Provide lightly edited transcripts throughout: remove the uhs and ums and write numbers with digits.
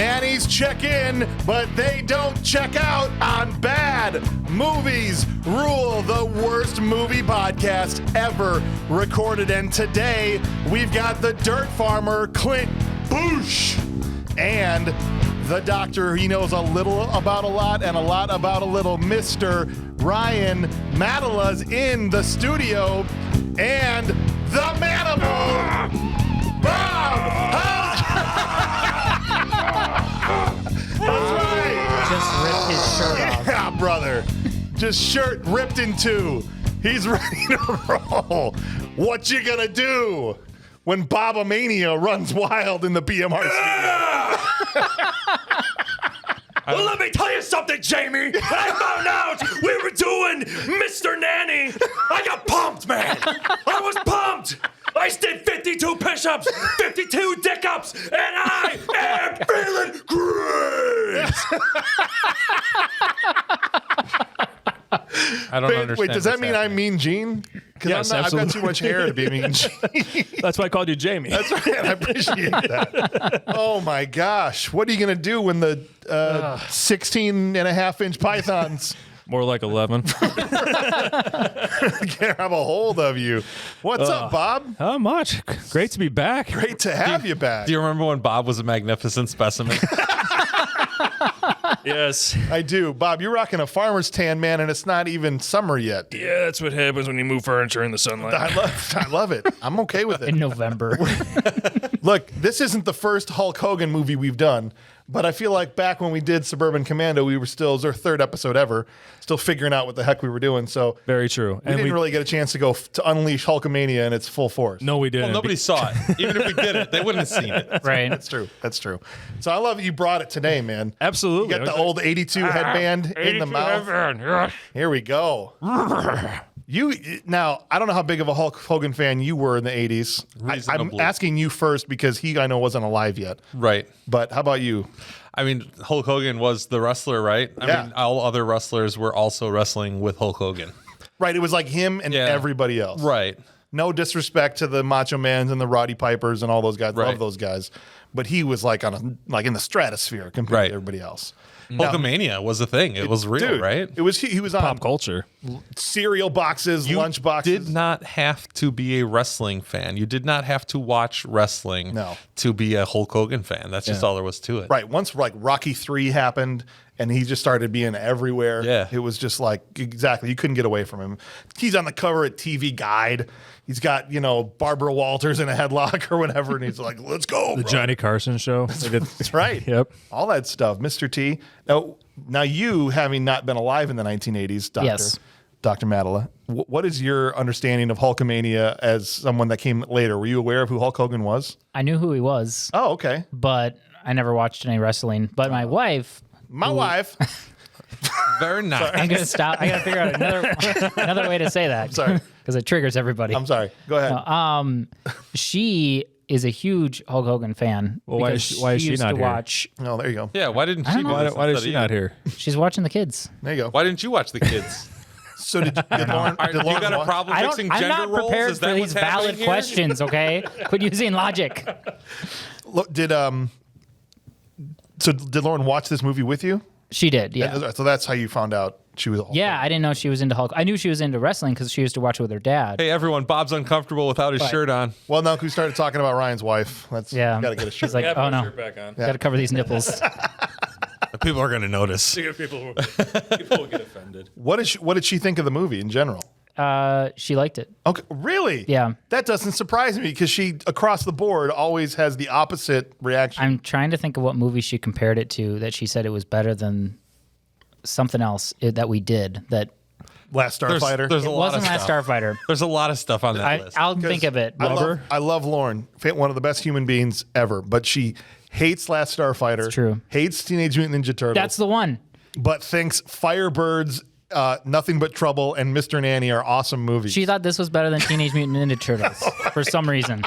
Nannies check in, but they don't check out on Bad Movies Rule, the worst movie podcast ever recorded. And today, we've got the dirt farmer, Clint Boosh, and the doctor. He knows a little about a lot and a lot about a little. Mr. Ryan Matala's in the studio, and the manimal, Bob. That's right. Just ripped his shirt off. Yeah, brother. Just shirt ripped in two. He's ready to roll. What you gonna do when Bobomania runs wild in the BMR studio? Well, let me tell you something, Jamie. I found out we were doing Mr. Nanny. I got pumped, man. I was pumped. I did 52 push-ups, 52 dick-ups, and I am feeling great. I don't understand. Wait, does that mean I'm Mean Gene? Because Yes, I've got absolutely. too much hair to be Mean Gene. That's why I called you Jamie. That's right. I appreciate that. Oh, my gosh. What are you going to do when the 16 and a half inch pythons More like 11. can't have a hold of you? What's up, Bob? How much? Great to be back. Great to have you back. Do you remember when Bob was a magnificent specimen? Yes. I do. Bob, you're rocking a farmer's tan, man, and it's not even summer yet. Yeah, that's what happens when you move furniture in the sunlight. I love it. I'm okay with In it. November. Look, this isn't the first Hulk Hogan movie we've done, but I feel like back when we did Suburban Commando, we were still, it was our third episode ever, still figuring out what the heck we were doing. So Very true. we didn't really get a chance to go to unleash Hulkamania in its full force. No, we didn't. Well, nobody saw it. Even if we did it, they wouldn't have seen it. Right. That's true. That's true. So I love that you brought it today, man. Absolutely. You got the old 82 headband in the mouth. Yeah. Here we go. Now, I don't know how big of a Hulk Hogan fan you were in the 80s. I'm Reasonably. asking you first because I know wasn't alive yet. Right. But how about you? I mean, Hulk Hogan was the wrestler, right? I Yeah. mean, all other wrestlers were also wrestling with Hulk Hogan. Right, it was like him and Yeah. everybody else. Right. No disrespect to the Macho Mans and the Roddy Pipers and all those guys. Right. Love those guys. But he was like in the stratosphere compared Right. to everybody else. Hulkamania was a thing. It was real, Dude, right? It was he was on Pop culture. cereal boxes, You lunch boxes. did not have to be a wrestling fan. You did not have to watch wrestling No. to be a Hulk Hogan fan. That's just all there was to it. Right. Once like Rocky 3 happened and he just started being everywhere. Yeah. It was just like, exactly. You couldn't get away from him. He's on the cover at TV Guide. He's got, Barbara Walters in a headlock or whatever. And he's like, let's go. The bro. Johnny Carson show. That's right. Yep. All that stuff. Mr. T. Now you having not been alive in the 1980s, Yes. Dr. Matala, what is your understanding of Hulkamania as someone that came later? Were you aware of who Hulk Hogan was? I knew who he was, Oh, okay. but I never watched any wrestling. But my wife, My wife. Very nice. I'm gonna stop. I gotta figure out another way to say that. sorry. because it triggers everybody. I'm sorry. Go ahead. She is a huge Hulk Hogan fan. Well, why is because she used not to here? watch. Oh, there you go. Yeah, why didn't she? don't know. do this Why is instead she of not you? here? She's watching the kids. There you go. Why didn't you watch the kids? So did Lauren? Are, you got a problem I don't. fixing I'm gender not roles? prepared Is for that these what's happening valid here? questions. Okay, quit using logic. Look, did Lauren watch this movie with you? She did. Yeah. So that's how you found out she was a Hulk. Yeah, I didn't know she was into Hulk. I knew she was into wrestling because she used to watch it with her dad. Hey, everyone, Bob's uncomfortable without his shirt on. Well, no, we started talking about Ryan's wife. That's Yeah. Got to get a shirt. She's like, oh no, back on. got to cover these nipples. People are going to notice. People will get offended. What did she think of the movie in general? She liked it. Okay, really? Yeah. That doesn't surprise me because she, across the board, always has the opposite reaction. I'm trying to think of what movie she compared it to that she said it was better than something else that we did. That Last Starfighter. There's it a lot wasn't of Last stuff. Starfighter. There's a lot of stuff on that list. I'll think of it. I love Lauren, one of the best human beings ever, but she hates Last Starfighter. It's true. Hates Teenage Mutant Ninja Turtles. That's the one. but thinks Firebirds, Nothing But Trouble, and Mr. Nanny are awesome movies. She thought this was better than Teenage Mutant Ninja Turtles for some reason.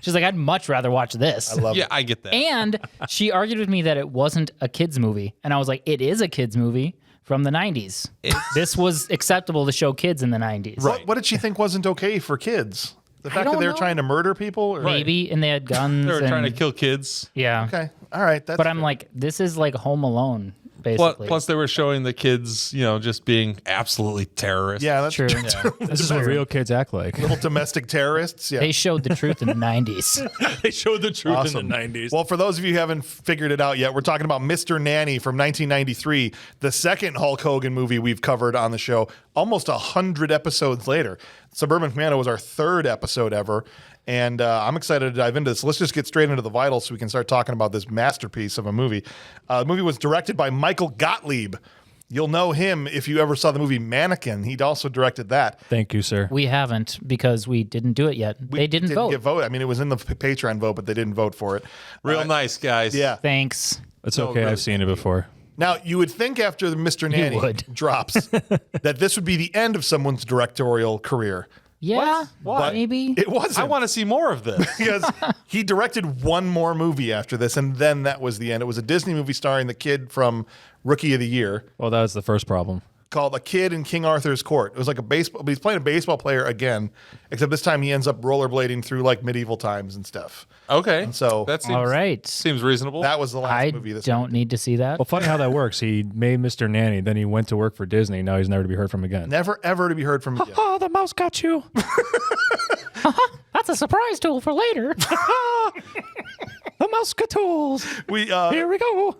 She's like, I'd much rather watch this. I love Yeah, it. I get that. And she argued with me that it wasn't a kids movie. And I was like, it is a kids movie from the 90s. This was acceptable to show kids in the 90s. What did she think wasn't okay for kids? The fact that don't they were know. trying to murder people? Or? Maybe, and they had guns. They were and, trying to kill kids. Yeah. Okay. All right, that's But I'm fair. like, this is like Home Alone, basically. Plus, they were showing the kids, just being absolutely terrorists. yeah, that's True. This is what real kids act like. Little domestic terrorists. Yeah. They showed the truth in the 90s. They showed the truth Awesome. in the 90s. Well, for those of you who haven't figured it out yet, we're talking about Mr. Nanny from 1993, the second Hulk Hogan movie we've covered on the show, almost 100 episodes later. Suburban Commando was our third episode ever, and I'm excited to dive into this. Let's just get straight into the vitals so we can start talking about this masterpiece of a movie. The movie was directed by Michael Gottlieb. You'll know him if you ever saw the movie Mannequin. He'd also directed that. Thank you, sir. We haven't because we didn't do it yet. They didn't vote. Get vote. I mean, it was in the Patreon vote, but they didn't vote for it. Real nice, guys. Yeah. Thanks. It's No, okay. really. I've seen it before. Now, you would think after the Mr. Nanny would. drops that this would be the end of someone's directorial career. Yeah, What? maybe. It wasn't. I want to see more of this. because he directed one more movie after this, and then that was the end. It was a Disney movie starring the kid from Rookie of the Year Well, that was the first problem. called A Kid in King Arthur's Court. It was like a baseball, but he's playing a baseball player again, except this time he ends up rollerblading through like medieval times and stuff. Okay. And so that seems, All right. seems reasonable. that was the last I movie. This don't need to see that. Well, funny how that works. He made Mr. Nanny, then he went to work for Disney. Now he's never to be heard from again. never ever to be heard from again. Oh, the mouse got you. That's a surprise tool for later. The mouse got tools. We Here we go.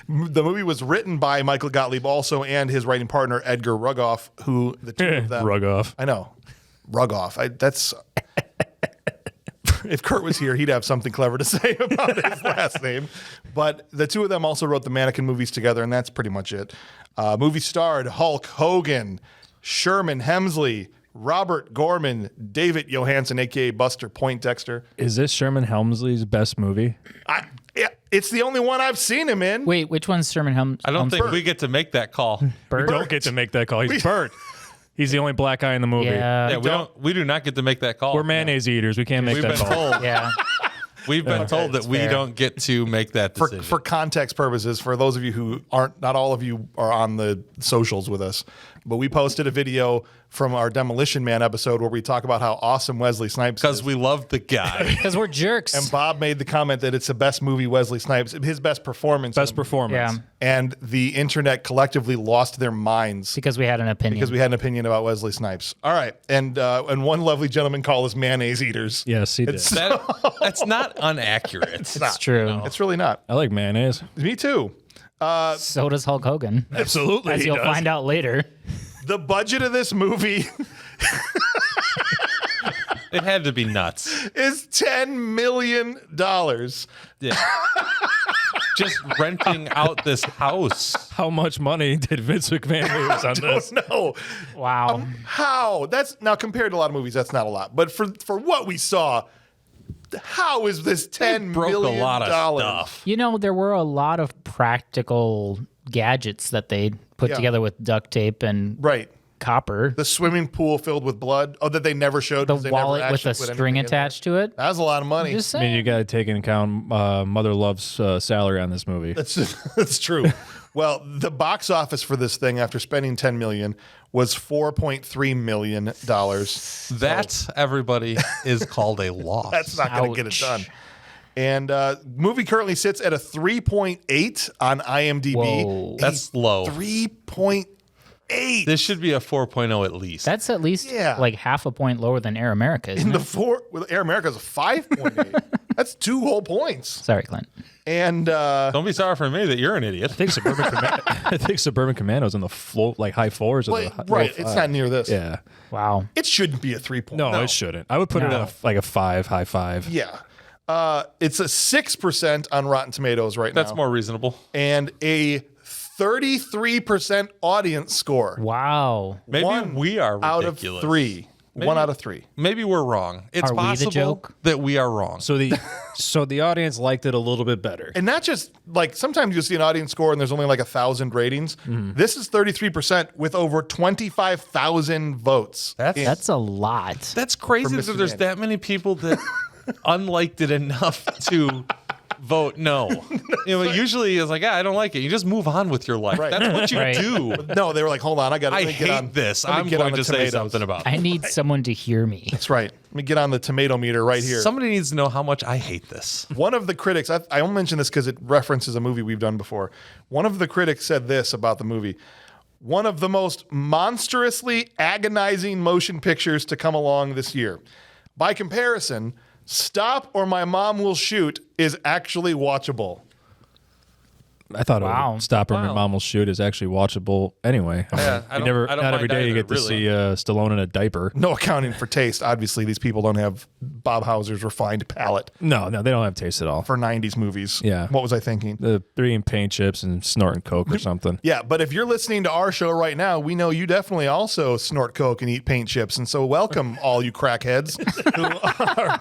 the movie was written by Michael Gottlieb also and his writing partner Edgar Rugoff, who the two of them Rug off. I know. Rugoff. That's if Kurt was here, he'd have something clever to say about his last name. But the two of them also wrote the Mannequin movies together, and that's pretty much it. Movie starred Hulk Hogan, Sherman Hemsley, Robert Gorman, David Johansen, aka Buster Poindexter. Is this Sherman Helmsley's best movie? Yeah, it's the only one I've seen him in. Wait, which one's Sherman Helms? I don't think we get to make that call. Bert? Don't get to make that call. He's Bert. He's the only black guy in the movie. Yeah. Yeah, we do not get to make that call. We're mayonnaise eaters. We can't make We've that been call. told. Yeah. We've been told that that's we fair. don't get to make that decision. For context purposes, for those of you who aren't, not all of you are on the socials with us, but we posted a video from our Demolition Man episode where we talk about how awesome Wesley Snipes Because is. we love the guy. Because we're jerks. And Bob made the comment that it's the best movie Wesley Snipes, his best performance. Best performance. Yeah. And the internet collectively lost their minds Because we had an opinion. because we had an opinion about Wesley Snipes. All right. And one lovely gentleman called us mayonnaise eaters. Yes, he did. That's not inaccurate. It's true. It's really not. I like mayonnaise. Me too. So does Hulk Hogan. Absolutely. As you'll find out later. The budget of this movie It had to be nuts. is $10 million. Yeah. Just renting out this house. How much money did Vince McMahon lose on this? No. Wow. How? That's now compared to a lot of movies, that's not a lot. But for what we saw, how is this $10 Broke million? a lot of stuff. You know, there were a lot of practical gadgets that they put Yeah. together with duct tape and Right. copper. The swimming pool filled with blood. Oh, that they never showed. The 'cause they never wallet with actually a put string anything in there. attached to it. That was a lot of money. Just I mean, saying. you got to take into account Mother Love's salary on this movie. That's true. Well, the box office for this thing after spending $10 million was $4.3 million. That, everybody, is called a loss. That's not going to get it Ouch. done. And movie currently sits at a 3.8 on IMDb. Whoa. That's low. 3.8. This should be a 4.0 at least. That's at least Yeah. like half a point lower than Air America, isn't In the it? four, with Air America's a 5.8. That's 2 whole points. Sorry, Clint. And Don't be sorry for me that you're an idiot. I think Suburban Commando's in the high fours. Or well, the right, low it's five. not near this. Yeah. Wow. It shouldn't be a 3.0. No, it shouldn't. I would put it No. at like a 5, high 5. Yeah. It's a 6% on Rotten Tomatoes right now. That's more reasonable. And a 33% audience score. Wow. Maybe One we are out ridiculous. of 3. 1 out of 3. Maybe we're wrong. It's Are we the possible joke? that we are wrong. So the audience liked it a little bit better. And not just like sometimes you'll see an audience score and there's only like 1,000 ratings. This is 33% with over 25,000 votes. That's a lot. That's crazy For that Mr. there's Nanny. that many people that unliked it enough to vote no. Usually it's like, I don't like it. You just move on with your life. Right. That's what you do. No, they were like, hold on, I hate this. I'm going to say something about I it. need someone to hear me. That's right. Let me get on the tomato meter right here. Somebody needs to know how much I hate this. One of the critics, I only mention this because it references a movie we've done before. One of the critics said this about the movie. One of the most monstrously agonizing motion pictures to come along this year. By comparison, Stop or My Mom Will Shoot is actually watchable. I thought Wow. Stop or My Mom Will Shoot is actually watchable anyway. Yeah, I don't not mind every day you either, get to really. see Stallone in a diaper. No accounting for taste. Obviously, these people don't have Bob Hauser's refined palate No, they don't have taste at all. for 90s movies. Yeah. What was I thinking? The eating paint chips and snorting coke or something. Yeah, but if you're listening to our show right now, we know you definitely also snort coke and eat paint chips. And so welcome all you crackheads who are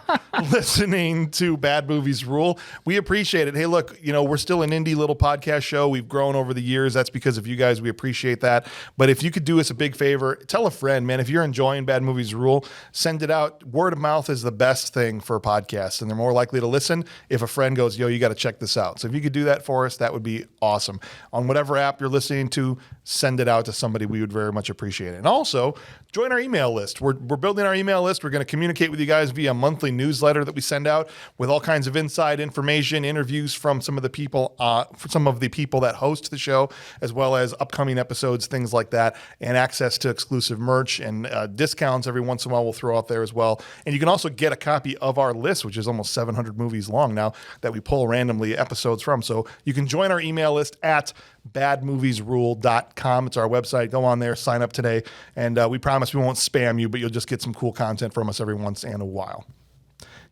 listening to Bad Movies Rule. We appreciate it. Hey, look, we're still an indie little podcast show. We've grown over the years. That's because of you guys. We appreciate that. But if you could do us a big favor, tell a friend, man. If you're enjoying Bad Movies Rule, send it out. Word of mouth is the best thing for podcasts, and they're more likely to listen if a friend goes, yo, you got to check this out. So if you could do that for us, that would be awesome. On whatever app you're listening to, send it out to somebody. We would very much appreciate it. And also, join our email list. We're building our email list. We're going to communicate with you guys via a monthly newsletter that we send out with all kinds of inside information, interviews from some of the people that host the show, as well as upcoming episodes, things like that, and access to exclusive merch and discounts every once in a while we'll throw out there as well. And you can also get a copy of our list, which is almost 700 movies long now, that we pull randomly episodes from. So you can join our email list at badmoviesrule.com. It's our website. Go on there, sign up today, and we promise we won't spam you, but you'll just get some cool content from us every once in a while.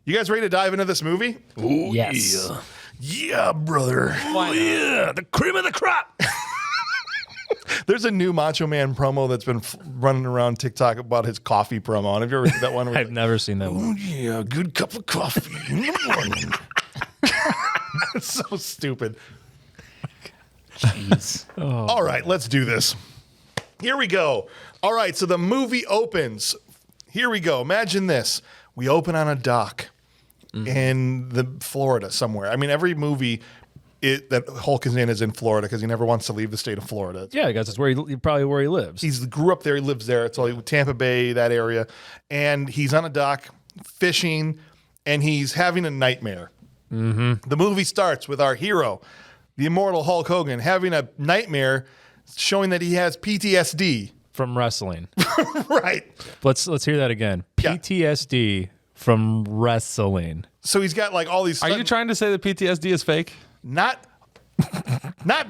You guys ready to dive into this movie? Ooh, yes. Yeah, brother. Oh, yeah, the cream of the crop. There's a new Macho Man promo that's been running around TikTok about his coffee promo. Have you ever seen that one? I've never seen that Oh, one. yeah, good cup of coffee in the morning. It's so stupid. Jeez. All right, let's do this. Here we go. All right, so the movie opens. Here we go. Imagine this. We open on a dock in the Florida somewhere. I mean, every movie that Hulk is in Florida because he never wants to leave the state of Florida. Yeah, I guess that's probably where he lives. He grew up there. He lives there. It's all Tampa Bay, that area. And he's on a dock fishing, and he's having a nightmare. The movie starts with our hero, the immortal Hulk Hogan, having a nightmare showing that he has PTSD. From wrestling. Right. Let's hear that again. Yeah. PTSD from wrestling. So he's got like all these... Are you trying to say that PTSD is fake? Not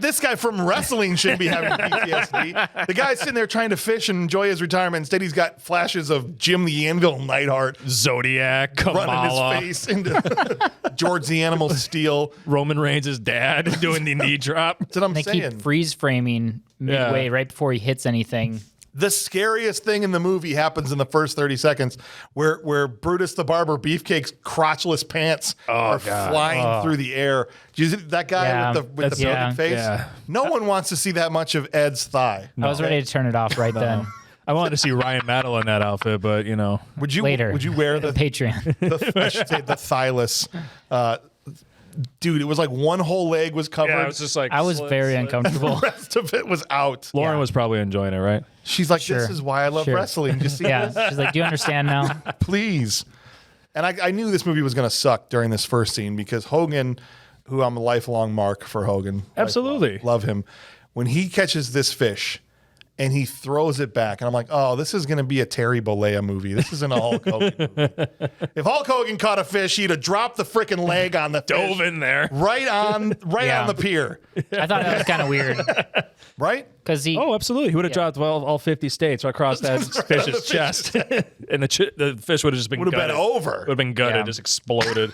this guy from wrestling shouldn't be having PTSD. The guy's sitting there trying to fish and enjoy his retirement. Instead, he's got flashes of Jim the Anvil Neidhart Zodiac, Kamala, running his face into George the Animal Steel. Roman Reigns' dad doing the knee drop. That's what I'm They saying. keep freeze framing midway right before he hits anything. The scariest thing in the movie happens in the first 30 seconds where Brutus the Barber Beefcake's crotchless pants are flying through the air. Do you see that guy Yeah, with the broken yeah. face? Yeah. No one wants to see that much of Ed's thigh. I was ready to turn it off right then. I wanted to see Ryan Maddle in that outfit, but Would you Later. Would you wear the Patreon. I should say the thighless? Dude, it was like one whole leg was covered. yeah, it was just like I was very uncomfortable. The rest of it was out. Lauren Yeah. was probably enjoying it, right? She's like, this Sure. is why I love Sure. wrestling. You see Yeah. this? She's like, do you understand now? Please. And I knew this movie was going to suck during this first scene because Hogan, who I'm a lifelong mark for Hogan. Absolutely. Lifelong, love him. When he catches this fish and he throws it back, and I'm like, oh, this is going to be a Terry Bollea movie. This isn't a Hulk Hogan movie. If Hulk Hogan caught a fish, he'd have dropped the freaking leg on the fish. Dove in there. Right on Yeah. the pier. I thought that was kind of weird Right? because he. Oh, absolutely. He would have dropped all 50 states across that fish's chest. And the fish would have just been Would have been gutted. over. Would have been gutted, Yeah. just exploded.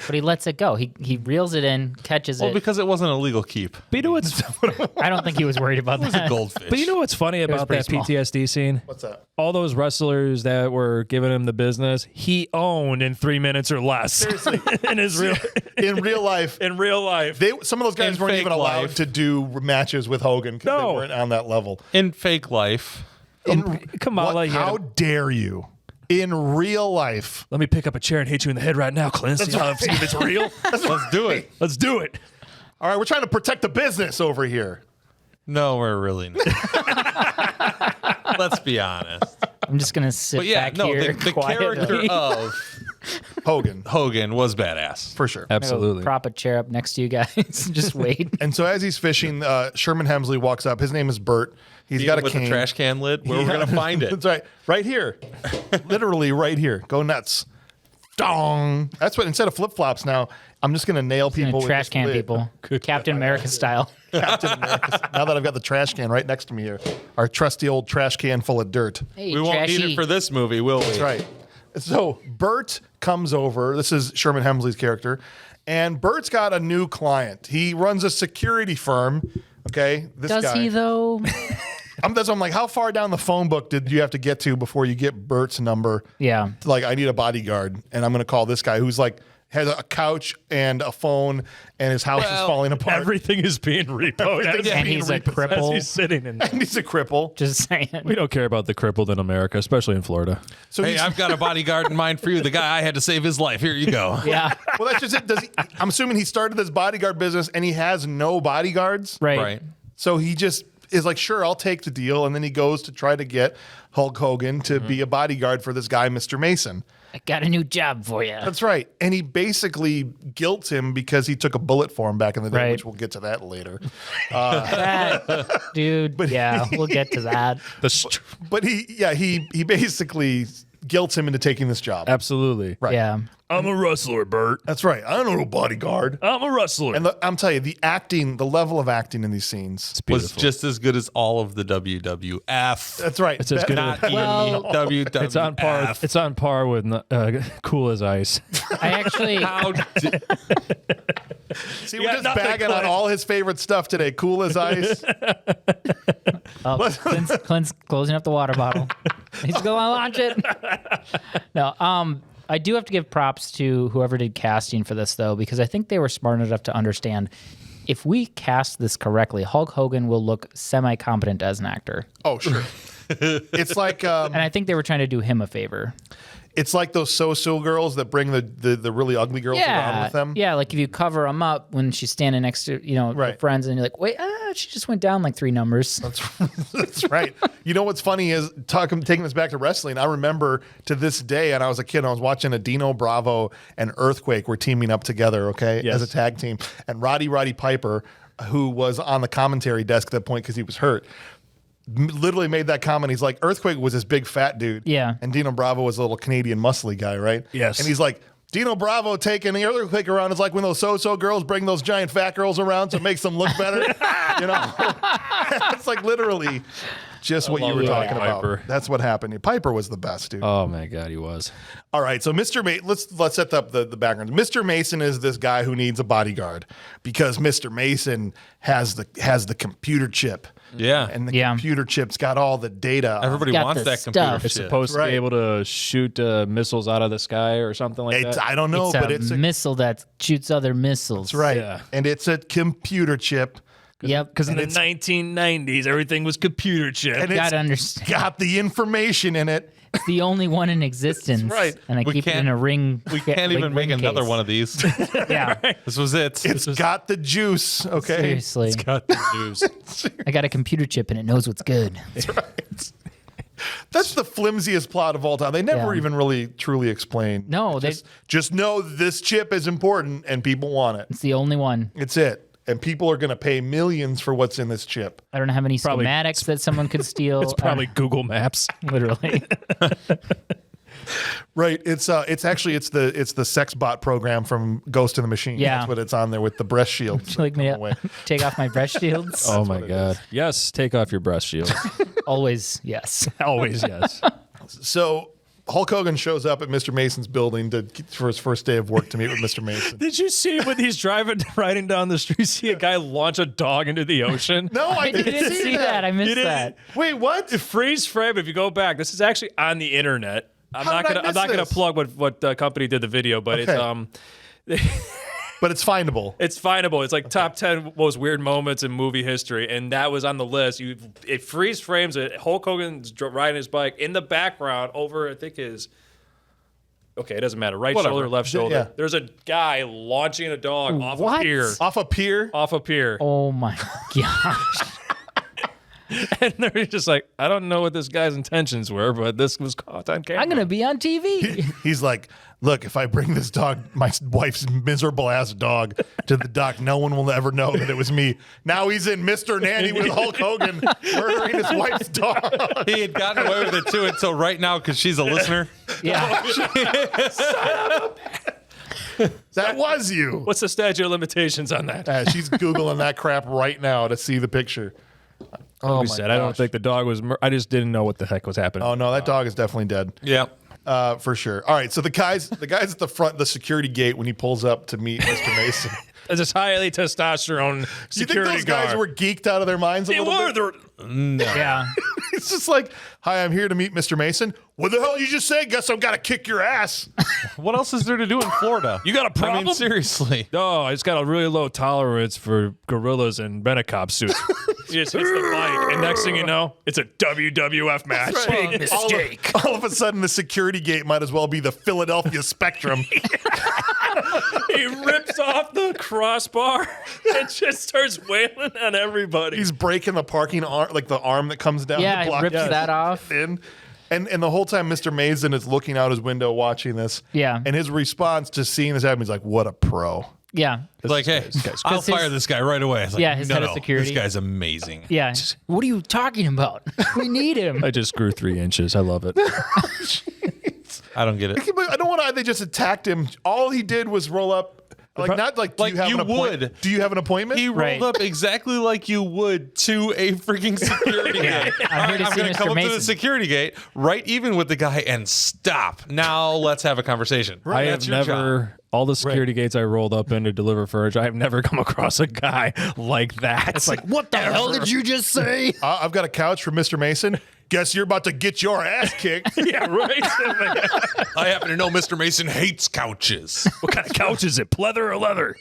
But he lets it go. He reels it in, catches Well, it. because it wasn't a legal keep. But you know what's I don't think he was worried about that. Goldfish. But you know what's funny was about pretty that PTSD scene? What's that? All those wrestlers that were giving him the business, he owned in 3 minutes or less. Seriously, in In real life, real life. some of those guys In weren't fake even allowed life. to do matches with Hogan because No. they weren't on that level. In fake life. Kamala, What- he had how dare you? in real life. Let me pick up a chair and hit you in the head right now, Clint. See if it's real. Let's do it. Let's do it. All right, we're trying to protect the business over here. No, we're really not. Let's be honest. I'm just gonna sit But yeah, back no, here the quietly. character of Hogan, was badass. for sure. Absolutely. Prop a chair up next to you guys. Just wait. And so as he's fishing, Sherman Hemsley walks up. His name is Bert. He's got a with cane. the trash can lid. Where we're gonna find it? That's right. Right here. Literally right here. Go nuts. Dong. That's what, instead of flip-flops now, I'm just going to nail people with Trash this can lid. people. Captain America style. Captain America. Now that I've got the trash can right next to me here. Our trusty old trash can full of dirt. Hey, We won't need trashy. it for this movie, will we? That's right. So Bert comes over. This is Sherman Hemsley's character. And Bert's got a new client. He runs a security firm. Okay. This Does guy. he though? That's why I'm like, how far down the phone book did you have to get to before you get Bert's number? Yeah. Like, I need a bodyguard, and I'm going to call this guy who's like, has a couch and a phone, and his house is falling apart. Everything is being repoed. And he's a cripple. He's sitting in there. And he's a cripple. Just saying. We don't care about the crippled in America, especially in Florida. So Hey, he's, I've got a bodyguard in mind for you. The guy I had to save his life. Here you go. Yeah. well, that's just it. I'm assuming he started this bodyguard business, and he has no bodyguards. Right. Right. So he just is like, sure, I'll take the deal. And then he goes to try to get Hulk Hogan to be a bodyguard for this guy, Mr. Mason. I got a new job for you. That's right. And he basically guilts him because he took a bullet for him back in the day, Right. which we'll get to that later. Dude, yeah, we'll get to that. But he basically guilts him into taking this job. Absolutely. Right. Yeah. I'm a wrestler, Bert. That's right. I don't know bodyguard. I'm a wrestler. And I'm telling you, the acting, the level of acting in these scenes. Was just as good as all of the WWF. That's right. It's as good Not as even WWF. it's on par. It's on par with Cool as Ice. I actually How did, See, we're just bagging on all his favorite stuff today. Cool as ice. Clint's closing up the water bottle. He's gonna launch it. No, I do have to give props to whoever did casting for this though, because I think they were smart enough to understand if we cast this correctly, Hulk Hogan will look semi-competent as an actor. Oh, sure. It's like And I think they were trying to do him a favor. it's like those so-so girls that bring the really ugly girls around with them. Yeah, like if you cover them up when she's standing next to, her Right. friends and you're like, wait, she just went down like 3 numbers. That's right. You know what's funny is taking this back to wrestling. I remember to this day, and I was a kid, I was watching a Dino Bravo and Earthquake were teaming up together, okay, Yes. as a tag team. And Roddy Piper, who was on the commentary desk at that point because he was hurt, literally made that comment. He's like, Earthquake was this big fat dude. Yeah. And Dino Bravo was a little Canadian muscly guy, right? Yes. And he's like, Dino Bravo taking the Earthquake around is like when those so-so girls bring those giant fat girls around so it makes them look better. It's like literally just what you were talking about. Piper. That's what happened. Piper was the best, dude. Oh my God, he was. All right, so Mr. Mason, let's set up the background. Mr. Mason is this guy who needs a bodyguard because Mr. Mason has the computer chip. Yeah. And the Yeah. computer chip's got all the data. Everybody got wants the that computer stuff. chip. It's supposed to Right. be able to shoot missiles out of the sky or something like that. I don't know, It's but a it's missile that shoots other missiles. That's right. Yeah. And it's a computer chip. Yep. Because in the it's- 1990s, everything was computer chip. And Gotta it's understand. got the information in it. It's the only one in existence. right. And I We keep it can't- in a ring. We can't even make another one of these. Yeah. This was it. It's got the juice, okay? Seriously. got the news. I got a computer chip and it knows what's good. That's the flimsiest plot of all time. They never Yeah. even really truly explain. No, Just know this chip is important and people want it. it's the only one. It's it. And people are going to pay millions for what's in this chip. I don't have any Probably- schematics that someone could steal. It's probably Google Maps. Literally. Right. It's actually the sex bot program from Ghost in the Machine. Yeah. That's what it's on there with the breast shield. Would you like me to take off my breast shields? Oh my God. Yes, take off your breast shield. Always, yes. Always yes. So Hulk Hogan shows up at Mr. Mason's building for his first day of work to meet with Mr. Mason. Did you see when he's riding down the street, see a guy launch a dog into the ocean? No, I I didn't see that. I missed didn't? that. Wait, what? Freeze frame. If you go back, this is actually on the internet. I'm How not did I gonna. I'm miss not gonna this? plug what company did the video, but Okay. it's But it's findable. It's findable. It's like top 10 most weird moments in movie history, and that was on the list. It freeze frames it. Hulk Hogan's riding his bike in the background over, I think, his. Okay, it doesn't matter. Right shoulder, left shoulder. Yeah. There's a guy launching a dog off a pier. Off a pier? Off a pier. Oh my gosh. And they're just like, I don't know what this guy's intentions were, but this was caught on camera. I'm going to be on TV. He's like, look, if I bring this dog, my wife's miserable ass dog, to the dock, no one will ever know that it was me. Now he's in Mr. Nanny with Hulk Hogan murdering his wife's dog. He had gotten away with it too until right now because she's a listener. Yeah. That was you. What's the statute of limitations on that? She's Googling that crap right now to see the picture. Oh, I don't think the dog was. I just didn't know what the heck was happening. Oh no, that dog is definitely dead. Yeah. For sure. All right, so the guys at the front, the security gate when he pulls up to meet Mr. Mason. It's this highly testosterone You security think those guys guard. were geeked out of their minds a They little were. bit? They're- Yeah. It's just like, hi, I'm here to meet Mr. Mason. What the hell did you just say? Guess I've got to kick your ass. What else is there to do in Florida? You got a I problem? mean, seriously. No, I just got a really low tolerance for gorillas and Benacop suits. He just hits the bike, and next thing you know, it's a WWF match. Right. All of a sudden, the security gate might as well be the Philadelphia Spectrum. He rips off the crossbar and just starts wailing on everybody. He's breaking the parking arm, like the arm that comes down. Yeah, the he block rips that off. in. And the whole time, Mr. Mason is looking out his window watching this. Yeah. And his response to seeing this happen, he's like, what a pro. Yeah. Like, hey, I'll fire this guy right away. It's like, Yeah, his head of no, security. This guy's amazing. Yeah. What are you talking about? We need him. I just grew 3 inches. I love it. I don't get it. I don't want to. They just attacked him. All he did was roll up. Like, not like, do Like you have you an appointment? would. Do you have an appointment? He rolled Right. up exactly like you would to a freaking security gate. I'm here to I'm see going to Mr. come up to the Mason. security gate, right even with the guy, and stop. Now let's have a conversation. I That's have your job. never, all the security gates I rolled up in to deliver furniture, I have never come across a guy like that. It's like, What the hell did you just say? I've got a couch for Mr. Mason. Guess you're about to get your ass kicked. yeah, right? I happen to know Mr. Mason hates couches. What kind of couch is it? Pleather or leather?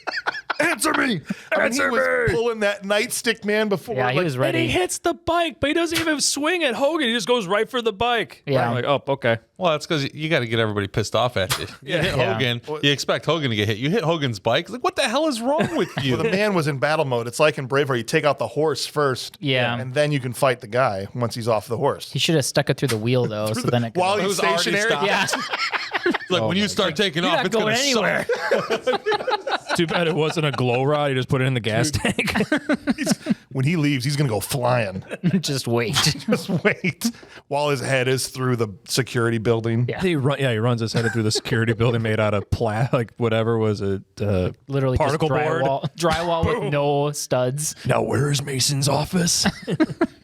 Answer me. I mean, he was pulling that nightstick man before. Yeah, he like, was And he ready. hits the bike, but he doesn't even swing at Hogan. He just goes right for the bike. Yeah. I'm like, oh, okay. Well, that's because you got to get everybody pissed off at you. You hit Yeah. Hogan, you expect Hogan to get hit. You hit Hogan's bike. It's like, what the hell is wrong with you? The man was in battle mode. It's like in Braveheart. You take out the horse first. Yeah. And then you can fight the guy once he's off the horse. He should have stuck it through the wheel, though, so then it could. While It he's was already stationary. stopped. Yeah. Like when you start taking You're off, not it's going going to anywhere. Too bad it wasn't a glow rod. He just put it in the gas tank. When he leaves, he's going to go flying. Just wait. Just wait while his head is through the security building. Yeah. he runs his head through the security building made out of like whatever was it? Literally particle just board. drywall with no studs. Now where's Mason's office?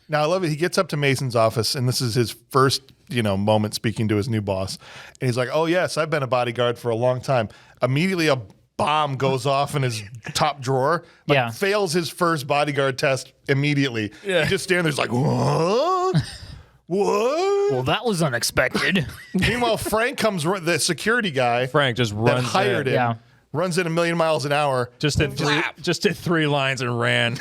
Now I love it. He gets up to Mason's office, and this is his first, moment speaking to his new boss. And he's like, "Oh yes, I've been a bodyguard for a long time." Immediately, a bomb goes off in his top drawer. Like, Yeah. fails his first bodyguard test immediately. Yeah. He just stands there, he's like, "What? What?" Well, that was unexpected. Meanwhile, Frank comes, the security guy Frank just that runs hired in. him, Yeah. runs in 1,000,000 miles an hour. Just did 3 lines and ran.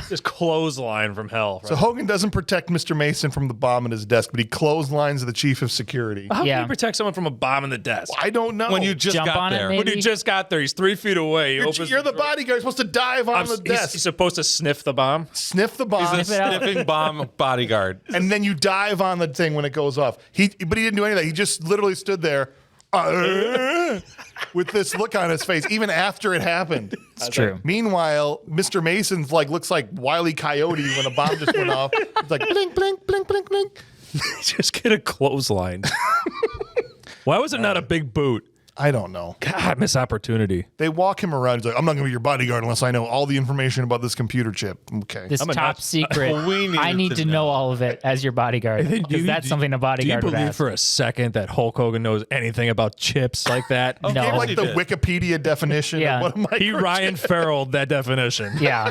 Just clothesline from hell. So Hogan doesn't protect Mr. Mason from the bomb in his desk, but he clotheslines the chief of security. How Yeah. can you protect someone from a bomb in the desk? I don't know. when you just Jump got on it, there. maybe? When he just got there, he's 3 feet away. He opens You're the drawer. bodyguard. You're supposed to dive on the desk. He's supposed to sniff the bomb. Sniff the bomb, He's a it out. sniffing bomb bodyguard. and then you dive on the thing when it goes off. But he didn't do any of that. He just literally stood there with this look on his face, even after it happened. It's true. Meanwhile, Mr. Mason's looks like Wile E. Coyote when a bomb just went off. It's like blink, blink, blink, blink, blink. Just get a clothesline. Why was it not a big boot? I don't know. God, missed opportunity. They walk him around. He's like, "I'm not going to be your bodyguard unless I know all the information about this computer chip." Okay. This I'm a top nut- secret. We needed I need to to know all of it as your bodyguard. Because that's something a Do you bodyguard would believe ask. for a second that Hulk Hogan knows anything about chips like that? No. Gave like he the did. Wikipedia definition Yeah. of what a microchip. He Ryan Farrelled that definition. Yeah.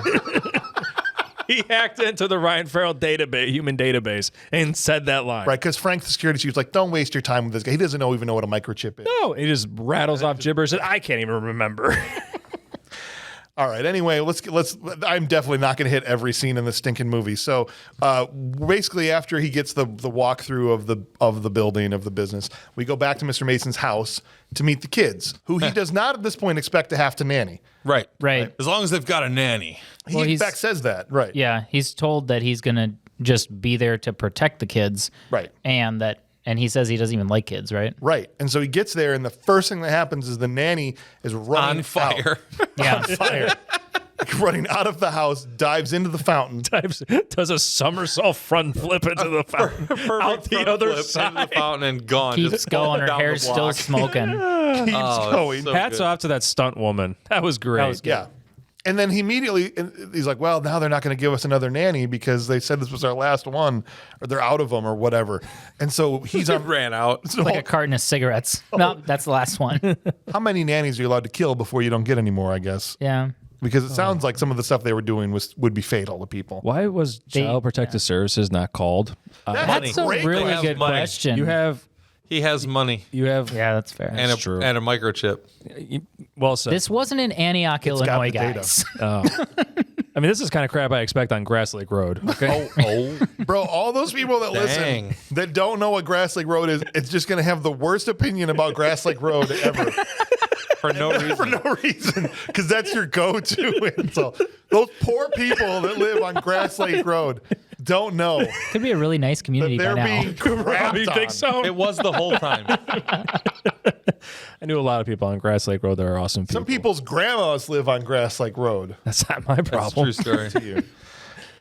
He hacked into the Ryan Farrell database, human database, and said that line. Right, because Frank, the security chief, was like, don't waste your time with this guy. He doesn't even know what a microchip is. No, he just rattles off gibberish that I can't even remember. All right. Anyway, let's. I'm definitely not going to hit every scene in the stinking movie. So, basically, after he gets the walkthrough of the building of the business, we go back to Mr. Mason's house to meet the kids, who he does not at this point expect to have to nanny. Right. Right. As long as they've got a nanny. Well, He in fact says that. Right. Yeah, he's told that he's gonna just be there to protect the kids. Right. And he says he doesn't even like kids, right? Right. And so he gets there, and the first thing that happens is the nanny is running On fire. Yeah. on fire. Running out of the house, dives into the fountain. Does a somersault front flip into the fountain, out the other side. Into the fountain and gone. Keeps Just going. Her down the hair's still block. smoking. Keeps going. so Hats good. off to that stunt woman. That was great. That was good. Yeah. And then he immediately, he's like, well, now they're not going to give us another nanny because they said this was our last one, or they're out of them or whatever. And so he's on. Ran out. So Like a carton of cigarettes. No, that's the last one. how many nannies are you allowed to kill before you don't get any more, I guess? Yeah. Because it sounds like some of the stuff they were doing would be fatal to people. Why was Child Protective Services not called? That's a great really question. good Money. question. You have, He has money Yeah, that's fair. and true. and a microchip. well said. This wasn't in Antioch, Illinois, the data. guys. I mean, this is kind of crap I expect on Grass Lake Road. Okay. Oh, Bro, all those people that listen Dang. that don't know what Grass Lake Road is, it's just going to have the worst opinion about Grass Lake Road ever. for no reason. For no reason, because that's your go-to insult. Those poor people that live on Grass Lake Road don't know Could be a really nice that community by they're now. being crapped you on. think so? It was the whole time. I knew a lot of people on Grass Lake Road that are awesome people. Some people's grandmas live on Grass Lake Road. That's not my That's a problem. true story. To you.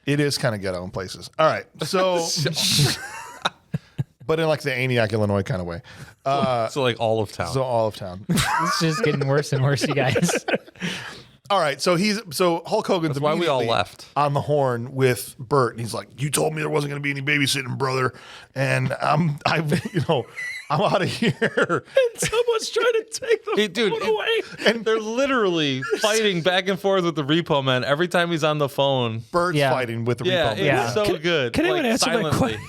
It is kind of ghetto in places. All right, so, but in like the Antioch, Illinois kind of way. So like all of town. So all of town. It's just getting worse and worse, you guys. All right, so Hulk Hogan's That's why we all immediately left. on the horn with Bert, and he's like, "You told me there wasn't going to be any babysitting, brother, and I'm out of here." Someone's trying to take the Hey, dude, phone away. and they're literally fighting back and forth with the repo man every time he's on the phone. Bert's Yeah. fighting with the Yeah, repo. it's Yeah. so good. Can anyone like, answer my silently. question?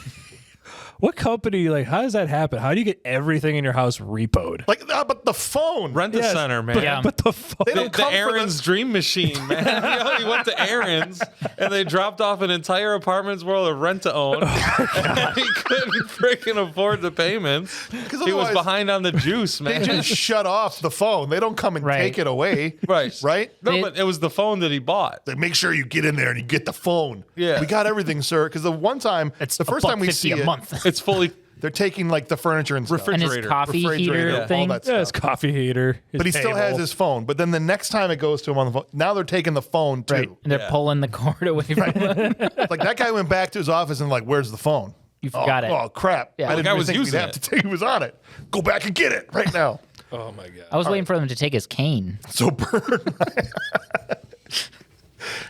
What company, like, how does that happen? How do you get everything in your house repoed? Like, but the phone. Rent a Yes, center, man. Yeah. But the phone. They don't The come for Aaron's dream machine, man. He went to Aaron's and they dropped off an entire apartment's worth of rent to own. And he couldn't freaking afford the payments. He was otherwise behind on the juice, They man. just shut off the phone. They don't come and Right. take it away. Right. Right? No, They- but it was the phone that he bought. They make sure you get in there and you get the phone. Yeah. We got everything, sir. Because the one time, It's the first time we $1.50 see a it, month. It's fully they're taking like the furniture and stuff. And his refrigerator. coffee Refrigerator, heater all thing. that Yeah, his stuff. coffee heater. His But he still has table. his phone. But then the next time it goes to him on the phone, now they're taking the phone too. Right. And they're Yeah. pulling the cord away from him. Like that guy went back to his office and like, where's the phone? You forgot it. Oh crap! Yeah. I The didn't guy even was think using we'd have it. to take. He was on it. Go back and get it right now. Oh, my God. I was waiting for them to take his cane. So Bert,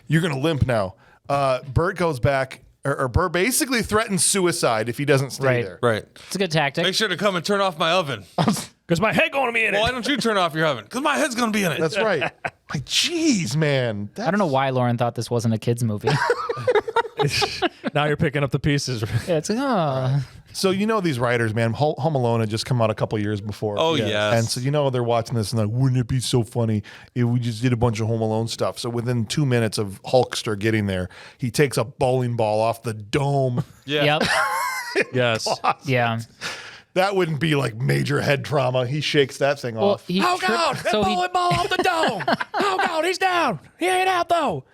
you're gonna limp now. Bert goes back, or Bert basically threatens suicide if he doesn't stay Right. there. Right. It's a good tactic. Make sure to come and turn off my oven. Because my head going to be in Why it. don't you turn off your oven? Because my head's going to be in it. That's right. Like, jeez, man. I don't know why Lauren thought this wasn't a kid's movie. Now you're picking up the pieces. Yeah, it's like, oh. So you know these writers, man. Home Alone had just come out a couple years before. Oh, yes. And so you know they're watching this and like, wouldn't it be so funny if we just did a bunch of Home Alone stuff? So within 2 minutes of Hulkster getting there, he takes a bowling ball off the dome. Yeah. Yep. Yes. Yeah. That wouldn't be like major head trauma. He shakes that thing Well, off. he tripped- so he ball off the dome. Oh, God, he's down. He ain't out, though.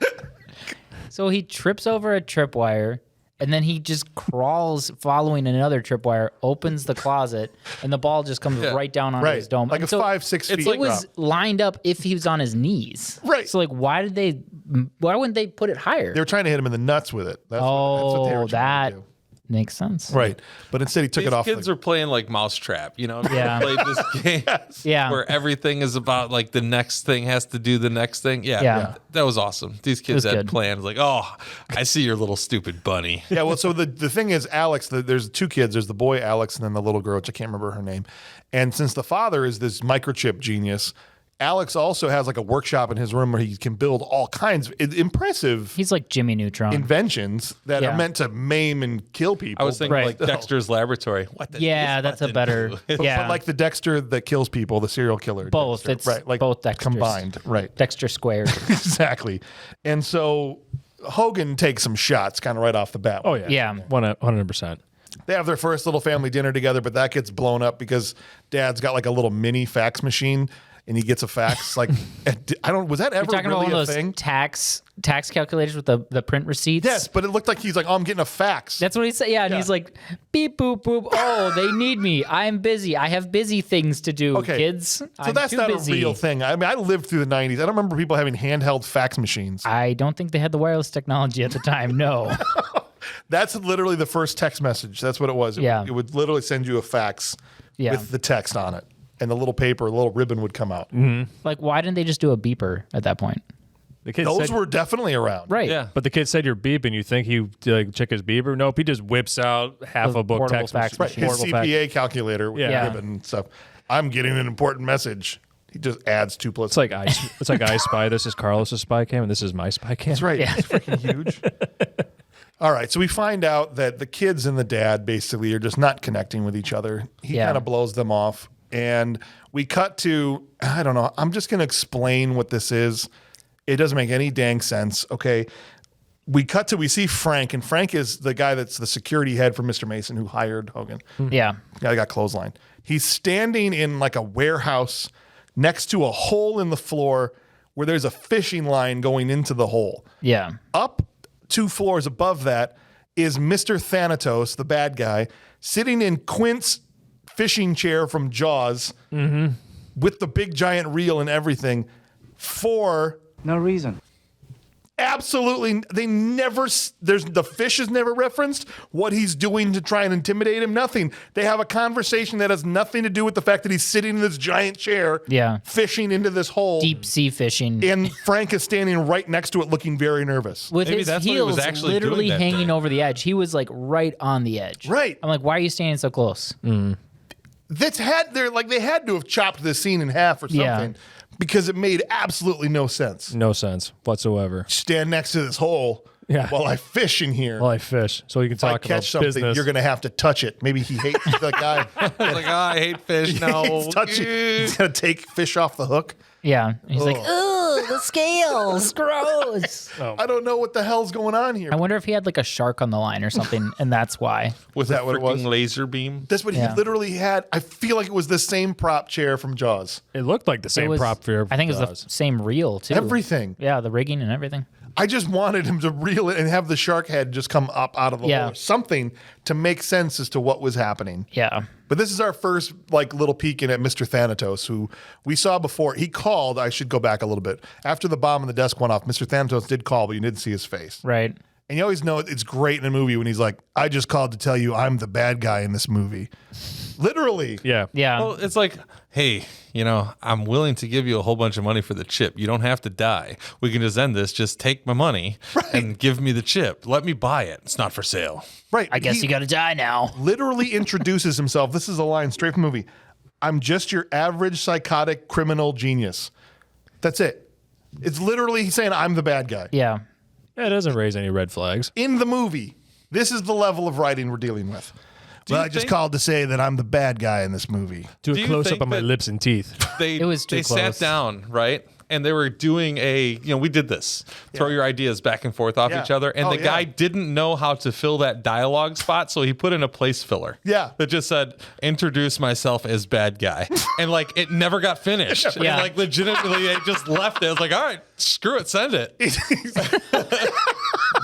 So he trips over a tripwire, and then he just crawls following another tripwire, opens the closet, and the ball just comes right down on Right. his dome. Like And a 5-6 feet It was drop. lined up if he was on his knees. Right. So like, why wouldn't they put it higher? They were trying to hit him in the nuts with it. That's what they were trying that to do. makes sense. Right. But instead he took These it off. kids like, are playing like Mousetrap, you know? Yeah. They played this game Yeah. where everything is about like the next thing has to do the next thing. Yeah. Yeah. That was awesome. These kids was had good. plans like, oh, I see your little stupid bunny. Yeah, well, so the thing is, Alex, there's two kids. There's the boy, Alex, and then the little girl, which I can't remember her name. And since the father is this microchip genius, Alex also has like a workshop in his room where he can build all kinds of impressive He's like Jimmy Neutron. inventions that Yeah. are meant to maim and kill people. I was thinking Right. like Dexter's Laboratory. What the Yeah, that's a better. But like the Dexter that kills people, the serial killer. Both. Dexter, It's right, like both Dexters. combined. Right. Dexter squared. Exactly. And so Hogan takes some shots kind of right off the bat. Oh yeah. Yeah. 100%. They have their first little family dinner together, but that gets blown up because Dad's got like a little mini fax machine, and he gets a fax. Like, I don't. Was that ever You're talking really about one of a those thing? tax calculators with the print receipts. Yes, but it looked like he's like, oh, I'm getting a fax. That's what he said. Yeah, and he's like, beep boop boop. Oh, they need me. I'm busy. I have busy things to do, Okay. kids. So that's not a real thing. I mean, I lived through the 90s. I don't remember people having handheld fax machines. I don't think they had the wireless technology at the time. No. That's literally the first text message. That's what it was. Yeah. It would literally send you a fax Yeah. with the text on it. And the little paper, a little ribbon would come out. Like, why didn't they just do a beeper at that point? The kid Those said, were definitely around. Right. Yeah. But the kid said you're beeping. You think he like check his beeper? Nope. He just whips out half The a book portable text fax Right. machine. His Portable fax. CPA calculator with Yeah. the ribbon and stuff. I'm getting an important message. He just adds 2 plus. It's like I Spy. This is Carlos's spy cam, and this is my spy cam. That's right. It's freaking huge. All right. So we find out that the kids and the dad basically are just not connecting with each other. He Yeah. kind of blows them off. And we cut to, I don't know, I'm just going to explain what this is. It doesn't make any dang sense. Okay. We see Frank, and Frank is the guy that's the security head for Mr. Mason who hired Hogan. Yeah. Guy got clothesline. He's standing in like a warehouse next to a hole in the floor where there's a fishing line going into the hole. Yeah. Up 2 floors above that is Mr. Thanatos, the bad guy, sitting in Quint's fishing chair from Jaws with the big giant reel and everything for No reason. absolutely, the fish is never referenced. What he's doing to try and intimidate him, nothing. They have a conversation that has nothing to do with the fact that he's sitting in this giant chair, Yeah. fishing into this hole. Deep sea fishing. And Frank is standing right next to it looking very nervous. With Maybe his that's what he was heels actually literally doing that hanging day. over the edge. He was like right on the edge. Right. I'm like, why are you standing so close? They had to have chopped this scene in half or Yeah. something because it made absolutely no sense. No sense whatsoever. Stand next to this hole Yeah. while I fish in here. Well, I fish, so you can if I talk about catch something, business. you're going to have to touch it. Maybe he hates the guy. I was like, I hate fish. No. He's touching. He's going to take fish off the hook. Yeah. And he's like, ugh, the scales. Gross. I don't know what the hell's going on here. I wonder if he had like a shark on the line or something, and that's why. With that a what it was? freaking laser beam. That's what Yeah. he literally had. I feel like it was the same prop chair from Jaws. It looked like the It same was, prop for. I think it was the same reel, too. Everything. Yeah, the rigging and everything. I just wanted him to reel it and have the shark head just come up out of the Yeah. hole or something to make sense as to what was happening. Yeah. But this is our first like little peek in at Mr. Thanatos, who we saw before. He called. I should go back a little bit. After the bomb on the desk went off, Mr. Thanatos did call, but you didn't see his face. Right. And you always know it's great in a movie when he's like, I just called to tell you I'm the bad guy in this movie. Literally. Yeah. Yeah. Well, it's like, hey, I'm willing to give you a whole bunch of money for the chip. You don't have to die. We can just end this. Just take my money and give me the chip. Let me buy it. It's not for sale. Right. I guess He you got to die now. literally introduces himself. This is a line straight from the movie. I'm just your average psychotic criminal genius. That's it. It's literally he's saying I'm the bad guy. Yeah. It doesn't raise any red flags. In the movie, this is the level of writing we're dealing with. Well, you I just think- called to say that I'm the bad guy in this movie. Do Do a you close up think on my that- lips and teeth. They It was too they sat close. down, right? And they were doing we did this. Throw your ideas back and forth off Yeah. each other. And Oh, the guy yeah. didn't know how to fill that dialogue spot, so he put in a place filler. Yeah. That just said, introduce myself as bad guy. And it never got finished. Yeah. And legitimately they just left it. I was like, all right, screw it, send it.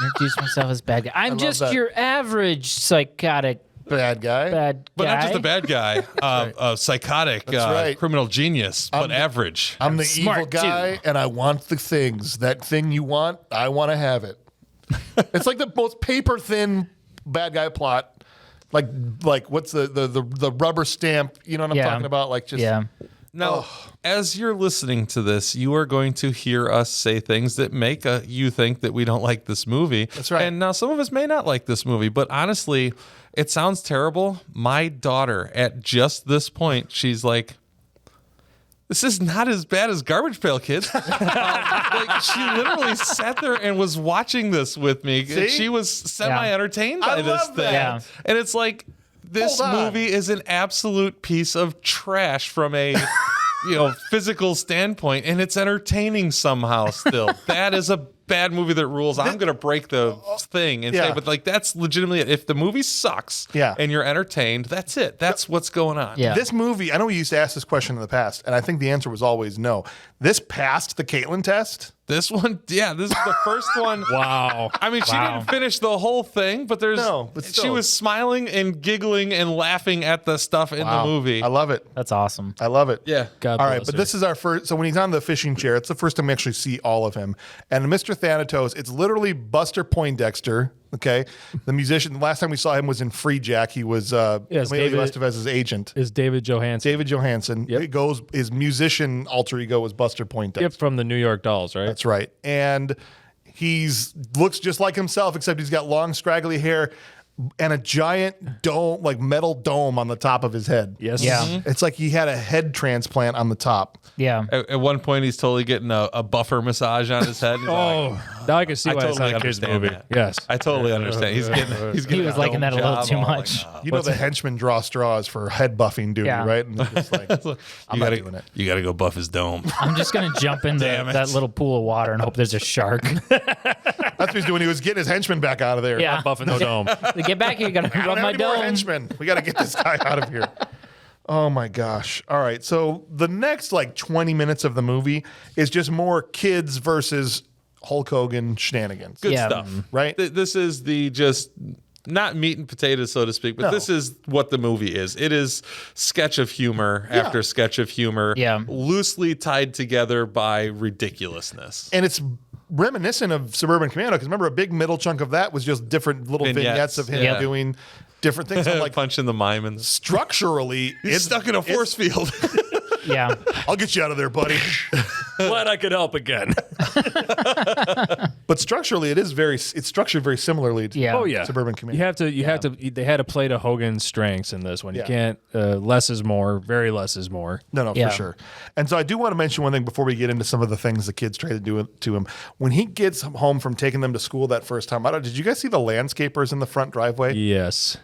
Introduce myself as bad guy. I'm love just that. your average psychotic Bad guy. bad But guy. not just a bad guy, a psychotic right. criminal genius, but average. I'm the Smart evil guy, and I want the things. That thing you want, I want to have it. It's like the most paper thin bad guy plot. Like what's the rubber stamp? You know what I'm Yeah. talking about? Like just Yeah. Now, as you're listening to this, you are going to hear us say things that make you think that we don't like this movie. That's right. And now some of us may not like this movie, but honestly, it sounds terrible. My daughter, at just this point, she's like, this is not as bad as Garbage Pail Kids. Like she literally sat there and was watching this with me. See? And she was semi-entertained by I this love thing. that. Yeah. And it's like, this Hold on. movie is an absolute piece of trash from a physical standpoint, and it's entertaining somehow still. That is a bad movie that rules. I'm going to break the thing and say, but like that's legitimately it. If the movie sucks and you're entertained, that's it. That's what's going on. Yeah. This movie, I know we used to ask this question in the past, and I think the answer was always no. This passed the Caitlin test. This one, this is the first one. Wow. I mean, she didn't finish the whole thing, but but she still. was smiling and giggling and laughing at the stuff in the movie. I love it. That's awesome. I love it. Yeah. God All right, bless but her. this is our first. So when he's on the fishing chair, it's the first time we actually see all of him. And Mr. Thanatos, it's literally Buster Poindexter. Okay, the musician. The last time we saw him was in Free Jack. He was Yes, Emilio David- Estevez's agent. Is David Johansen. David Johansen. Yep. It goes. His musician alter ego was Buster Poindexter. Yep, from the New York Dolls, right? That's right. And he's looks just like himself, except he's got long, scraggly hair and a giant dome, like metal dome on the top of his head. Yes. Yeah. It's like he had a head transplant on the top. Yeah. At one point, he's totally getting a buffer massage on his head. He's like, Oh, now I can see I why it's totally not a kid's understand movie. that. Yes. I totally understand. He's getting. He was liking that a little job too all much. like, You know the henchmen draw straws for head buffing duty, Yeah. right? And they're just like, I'm not doing it. You got to go buff his dome. I'm just going to jump into that little pool of water and hope there's a shark. That's what he's doing. He was getting his henchmen back out of there. Yeah. Buffing no dome. Get back here. You got to I rub don't my have any more dome. henchmen. We got to get this guy out of here. Oh my gosh. All right. So the next like 20 minutes of the movie is just more kids versus Hulk Hogan shenanigans. Good Yeah. stuff, Right? This is the just not meat and potatoes, so to speak, but No. this is what the movie is. It is sketch of humor after sketch of humor, Yeah. loosely tied together by ridiculousness. And it's reminiscent of Suburban Commando because remember a big middle chunk of that was just different little vignettes of him Yeah. doing different things. So like Punching the mime and structurally, it's stuck in a force field. Yeah. I'll get you out of there, buddy. Glad I could help again. But structurally, it's structured very similarly to Yeah. Oh yeah. Suburban Commando. You have to. They had to play to Hogan's strengths in this one. You Yeah. can't. Less is more. Very less is more. No, Yeah. for sure. And so I do want to mention one thing before we get into some of the things the kids try to do to him. When he gets home from taking them to school that first time, did you guys see the landscapers in the front driveway? Yes.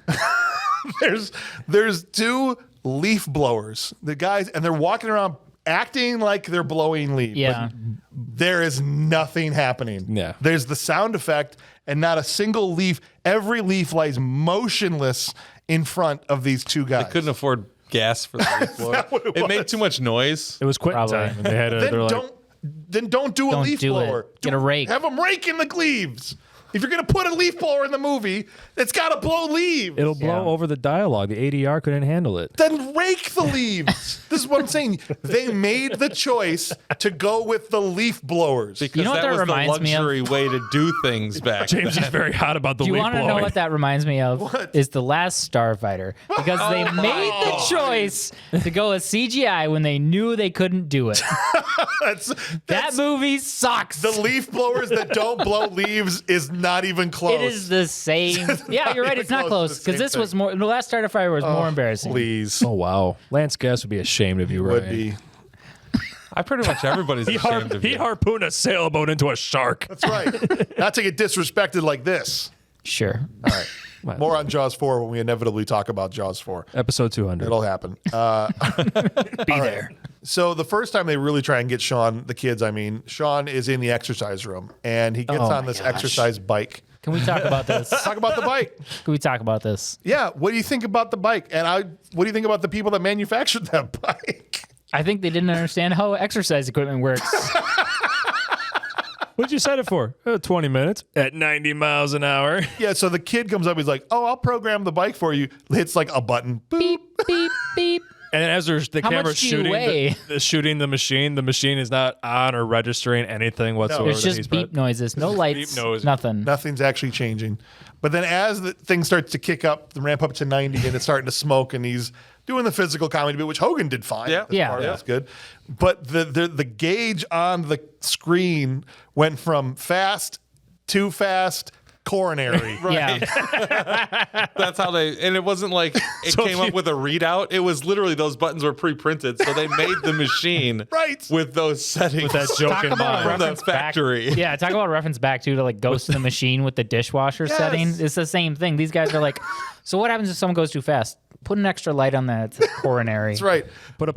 There's two leaf blowers, the guys, and they're walking around acting like they're blowing leaves. Yeah. But there is nothing happening. Yeah. There's the sound effect and not a single leaf. Every leaf lies motionless in front of these two guys. Couldn't afford gas for the leaf blower. what It it made was? too much noise. It was quitting Probably. time. And they had. Then They're like, don't do a Don't leaf do it. blower. Get a rake. Have them rake in the leaves. If you're gonna put a leaf blower in the movie, it's got to blow leaves. it'll blow Yeah. over the dialogue. The ADR couldn't handle it. Then rake the leaves. This is what I'm saying. They made the choice to go with the leaf blowers. Because You know what that that was reminds the me of? luxury way to do things back James then. is very hot about the Do you leaf want to know blowing. what that reminds me of? Is The Last Starfighter. Because they made the choice to go with CGI when they knew they couldn't do it. That movie sucks. The leaf blowers that don't blow leaves is not even close. It is the same. Yeah, you're right. even It's not close to close the because same this was more. The Last Starfighter was more embarrassing. Please. Oh wow, Lance Guest would be ashamed of you, Would Ryan. be. I pretty much everybody's ashamed of He you. harpooned a sailboat into a shark. That's right. Not to get disrespected like this. Sure. All right. More on Jaws 4 when we inevitably talk about Jaws 4. Episode 200. It'll happen. Be there. So the first time they really try and get Sean, the kids, I mean, Sean is in the exercise room and he gets Oh on my this gosh. exercise bike. Can we talk about this? Talk about the bike. Can we talk about this? Yeah. What do you think about the bike? And what do you think about the people that manufactured that bike? I think they didn't understand how exercise equipment works. What'd you set it for? 20 minutes at 90 miles an hour. Yeah. So the kid comes up. He's like, "Oh, I'll program the bike for you." Hits like a button. Boop. Beep, beep, beep. And then as there's the How camera much do you shooting weigh? shooting the machine is not on or registering anything whatsoever. There's that he's just beep put- noises. No lights. noise. Nothing. Nothing's actually changing. But then as the thing starts to kick up, the ramp up to 90, and it's starting to smoke, and he's doing the physical comedy bit, which Hogan did fine. Yeah. This Yeah. part Yeah. was good. But the gauge on the screen went from fast, too fast, coronary. Yeah. That's how they, and it wasn't like it came up with a readout. It was literally those buttons were pre-printed, so they made the machine Right. with those settings. With that joke Talk in about mind. from the reference back- factory. Yeah, talk about reference back to like Ghost in the Machine with the dishwasher setting. It's the same thing. These guys are like, so what happens if someone goes too fast? Put an extra light on that coronary. That's right. Put the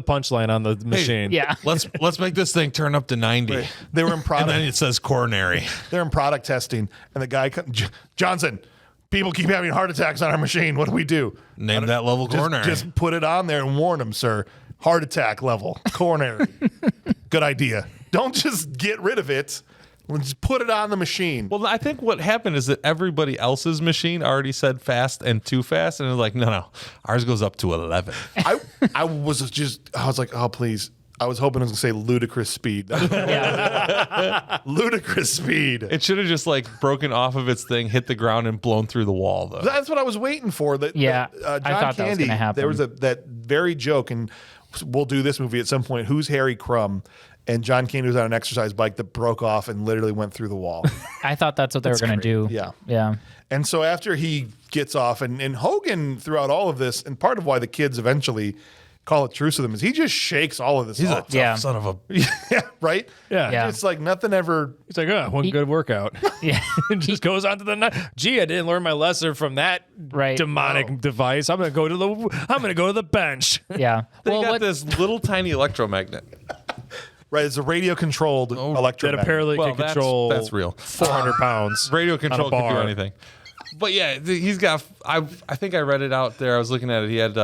punchline on the machine. Yeah. Let's make this thing turn up to 90. They were in And product. then it says coronary. They're in product testing, and the guy, Johnson, people keep having heart attacks on our machine. What do we do? Name that level coronary. Just put it on there and warn them, sir. Heart attack level, coronary. Good idea. Don't just get rid of it. Just put it on the machine. Well, I think what happened is that everybody else's machine already said fast and too fast, and it was like, no, ours goes up to 11. I was like, oh, please. I was hoping it was going to say ludicrous speed. Yeah. Ludicrous speed. It should have just like broken off of its thing, hit the ground, and blown through the wall, though. That's what I was waiting for. Yeah, John I thought that was Candy, gonna happen. there was that very joke, and we'll do this movie at some point. Who's Harry Crumb? And John Candy was on an exercise bike that broke off and literally went through the wall. I thought that's what they were going to do. Yeah. Yeah. And so after he gets off, and Hogan throughout all of this, and part of why the kids eventually call it truce with him is he just shakes all of this He's a off. tough Yeah. son of a. Yeah, right? Yeah. Yeah. It's like nothing ever. He's like, oh, one good workout. Yeah. And just goes on to the next. Gee, I didn't learn my lesson from that Right. demonic device. I'm gonna go to the bench. Yeah. They Well, got what, this little tiny electromagnet. Right, it's a radio controlled That electromagnet. apparently Well, can that's- control that's real. 400 pounds. Radio control can do bar. anything. But yeah, he's got. I think I read it out there. I was looking at it. He had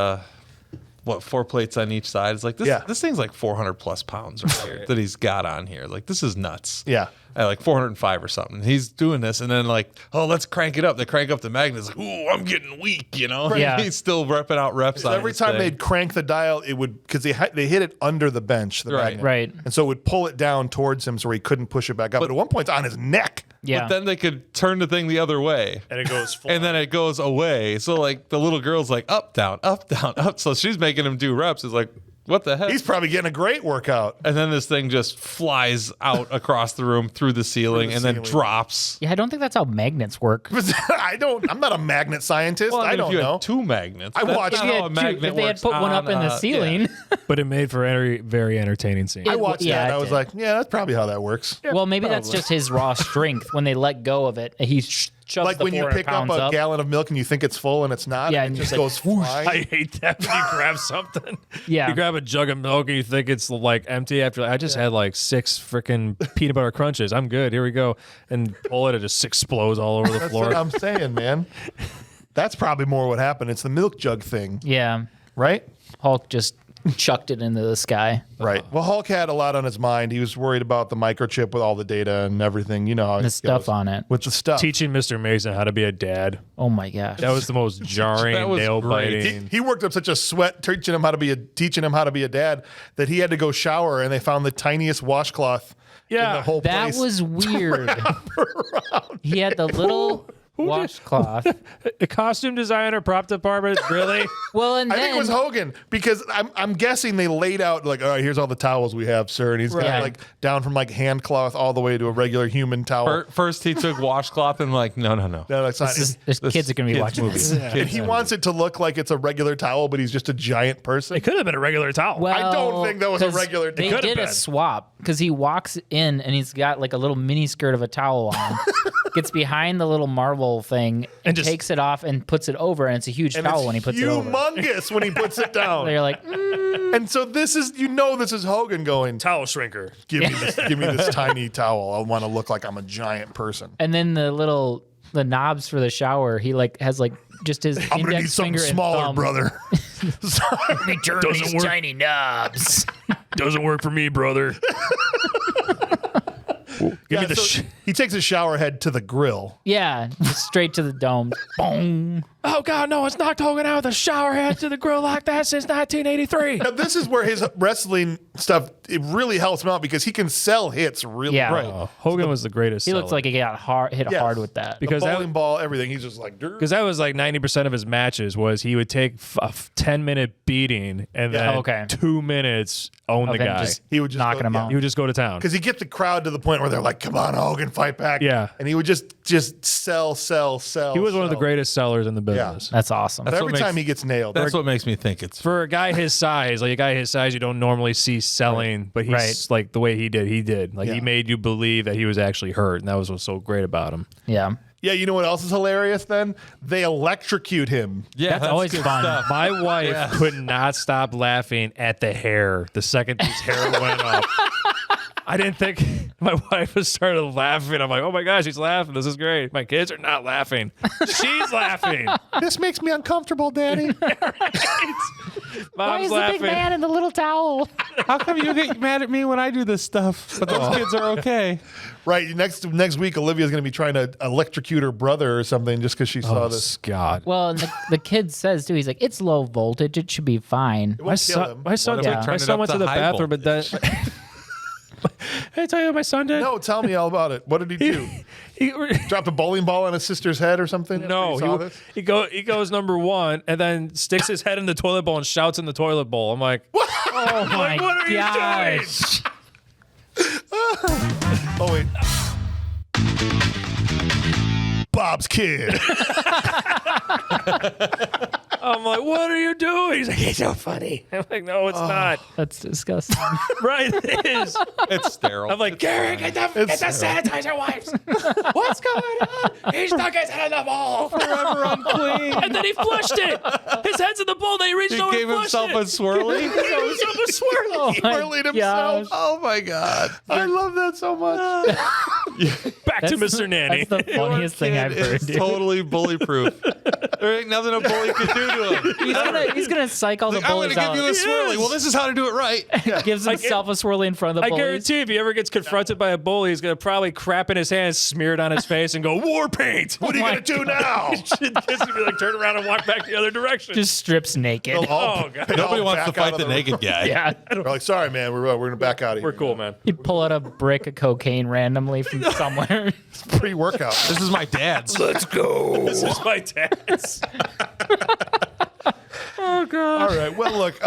4 plates on each side. It's like this. Yeah. This thing's like 400 plus pounds right here that he's got on here. Like this is nuts. Yeah. At like 405 or something. He's doing this, and then like, oh, let's crank it up. They crank up the magnet. It's like, ooh, I'm getting weak. You know. Yeah. He's still repping out reps. So on every this time thing. they'd crank the dial, it would, because they hit it under the bench, the Right. magnet. Right. And so it would pull it down towards him so he couldn't push it back up. But at one point, it's on his neck. yeah. But then they could turn the thing the other way. And it goes And then it goes away. So like the little girl's like up, down, up, down, up. So she's making him do reps. It's like, what the heck? He's probably getting a great workout. And then this thing just flies out across the room through the ceiling and then ceiling. drops. yeah. I don't think that's how magnets work. I'm not a magnet scientist. Well, I mean, don't if you know. had 2 magnets, I that's watched- not If you how a magnet if they had works put one up on, in the ceiling. But it made for a very entertaining scene. I watched Yeah, that. And it I was did. like, yeah, that's probably how that works. Well, maybe that's just his raw strength. When they let go of it, he shoves Like the when you 400 pick up pounds a gallon of milk and you think it's full and it's not. Yeah, and and it just it's goes flying. I hate that when you grab something. Yeah. You grab a jug of milk and you think it's like empty after I just had like 6 freaking peanut butter crunches. I'm good. Here we go. And pull it, it just explodes all over the That's floor. what I'm saying, man. That's probably more what happened. It's the milk jug thing, Yeah. right? Hulk just chucked it into the sky. Right. Well, Hulk had a lot on his mind. He was worried about the microchip with all the data and everything. You know how The it stuff goes. on it. With the stuff. Teaching Mr. Mason how to be a dad. Oh my gosh. That was the most jarring, That was nail great. biting. He worked up such a sweat teaching him how to be a dad that he had to go shower, and they found the tiniest washcloth in Yeah. the whole That place. was weird. He had the little washcloth. The costume designer, prop department, really? Well, and I then think it was Hogan because I'm guessing they laid out like, all right, here's all the towels we have, sir, and he's got Right. like down from like hand cloth all the way to a regular human towel. First, he took washcloth and like, no. No, that's not. there's kids that are going to be watching movie. this. And he wants it to look like it's a regular towel, but he's just a giant person. It could have been a regular towel. Well, I don't think that was a 'cause regular- They It could've did a been. swap because he walks in and he's got like a little mini skirt of a towel on, gets behind the little marble thing and just- takes it off and puts it over, and it's a huge And towel it's when he puts it over. humongous when he puts it down. They're like, And so this is, this is Hogan going, Towel shrinker. give me this tiny towel. I want to look like I'm a giant person. and then the knobs for the shower, he like has like just his I'm gonna need index something finger and smaller, thumb. brother. He turned Doesn't these work. tiny knobs. Doesn't work for me, brother. Give me the so he takes his shower head to the grill. Yeah, just straight to the dome. Boom. Oh, God, no, it's knocked Hogan out with a shower head to the grill like that since 1983. Now this is where his wrestling stuff it really helps him out because he can sell hits really Yeah. right. Oh, Hogan was the greatest. He looks like he got hit Yes. hard with that. Because that- Bowling ball, everything. He's just like, "Durr." Because that was like 90% of his matches was he would take a 10-minute beating and then okay. 2 minutes own Of the him guy. just he would just knocking him out. He would just go to town. because he gets the crowd to the point where they're like, "Come on, Hogan, fight back. Yeah. And he would just sell. He was one of the greatest sellers in the business. That's awesome. But every what makes- time he gets nailed. That's what makes me think it's For a guy his size, you don't normally see selling, but he's like the way he did. Like Yeah. he made you believe that he was actually hurt, and that was what's so great about him. Yeah. Yeah, you know what else is hilarious then? They electrocute him. yeah, That's always good fun. stuff. My wife could not stop laughing at the hair the second his hair went up. I didn't think my wife was started laughing. I'm like, oh my gosh, she's laughing. This is great. My kids are not laughing. She's laughing. This makes me uncomfortable, Daddy. Mom's laughing. in the little towel? How come you get mad at me when I do this stuff, but those kids are okay? Right. Next week, Olivia's going to be trying to electrocute her brother or something just because she saw this. God. Well, and the kid says too. He's like, "It's low voltage. It should be fine." It won't kill him. My son, What if we my turn it son up went to to the high bathroom and then. Hey, I tell you what my son did? No, tell me all about it. What did he do? He, Dropped a bowling ball on his sister's head or something? no, After he saw this? he goes number one and then sticks his head in the toilet bowl and shouts in the toilet bowl. I'm like, Oh my what are you gosh! Oh, wait. Bob's kid. I'm like, what are you doing? He's like, it's so funny. I'm like, no, it's not. That's disgusting. Right, it is. It's sterile. I'm like, Gary, get the sanitizer wipes. What's going on? He stuck his head in the bowl. forever unclean. And then he flushed it. His head's in the bowl. Then he reached He over gave and flushed himself it. a swirly. He gave himself a swirl. Twirling himself. gosh. Oh my god! I love that so much. Back to Mr. Nanny. That's the funniest thing I've heard. It's Dude. totally bully proof. There ain't nothing a bully can do to him. He's gonna psych all the Like, I'm bullies gonna give out. you a swirly. Well, this is how to do it right. Gives himself a swirly in front of the I bullies. guarantee if he ever gets confronted by a bully, he's going to probably crap in his hands, smear it on his face, and go, war paint. What are you my going to do now? He's going to be like, turn around and walk back the other direction. Just strips naked. Oh, God. Nobody wants to fight the naked guy. Yeah. We're like, sorry, man. We're going to back out of here. We're cool, man. He'd pull out a brick of cocaine randomly from somewhere. Pre-workout. This is my dad's. Let's go. This is my dad's. Oh god. All right. Well, look.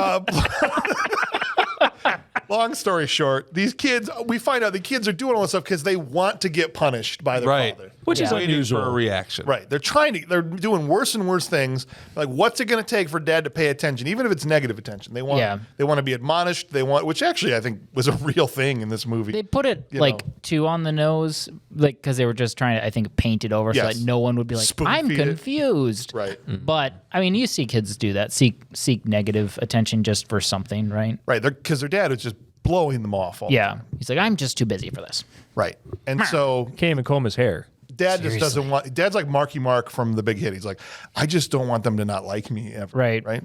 Long story short, these kids, we find out the kids are doing all this stuff because they want to get punished by their Right. father. Which is Waiting for a unusual. reaction. Right. They're doing worse and worse things. Like, what's it going to take for dad to pay attention, even if it's negative attention? They want to be admonished. Which actually I think was a real thing in this movie. They put it You like know. too on the nose, like because they were just trying to, I think, paint it over so Yes. that no one would be like, Spoon "I'm feed it. confused." Right. But I mean, you see kids do that, seek negative attention just for something, right? Right. Because their dad was just blowing them off. All Yeah. He's like, "I'm just too busy for this." Right. And so Can't even comb his hair. dad just doesn't want. Dad's like Marky Mark from The Big Hit. He's like, I just don't want them to not like me ever. Right. Right.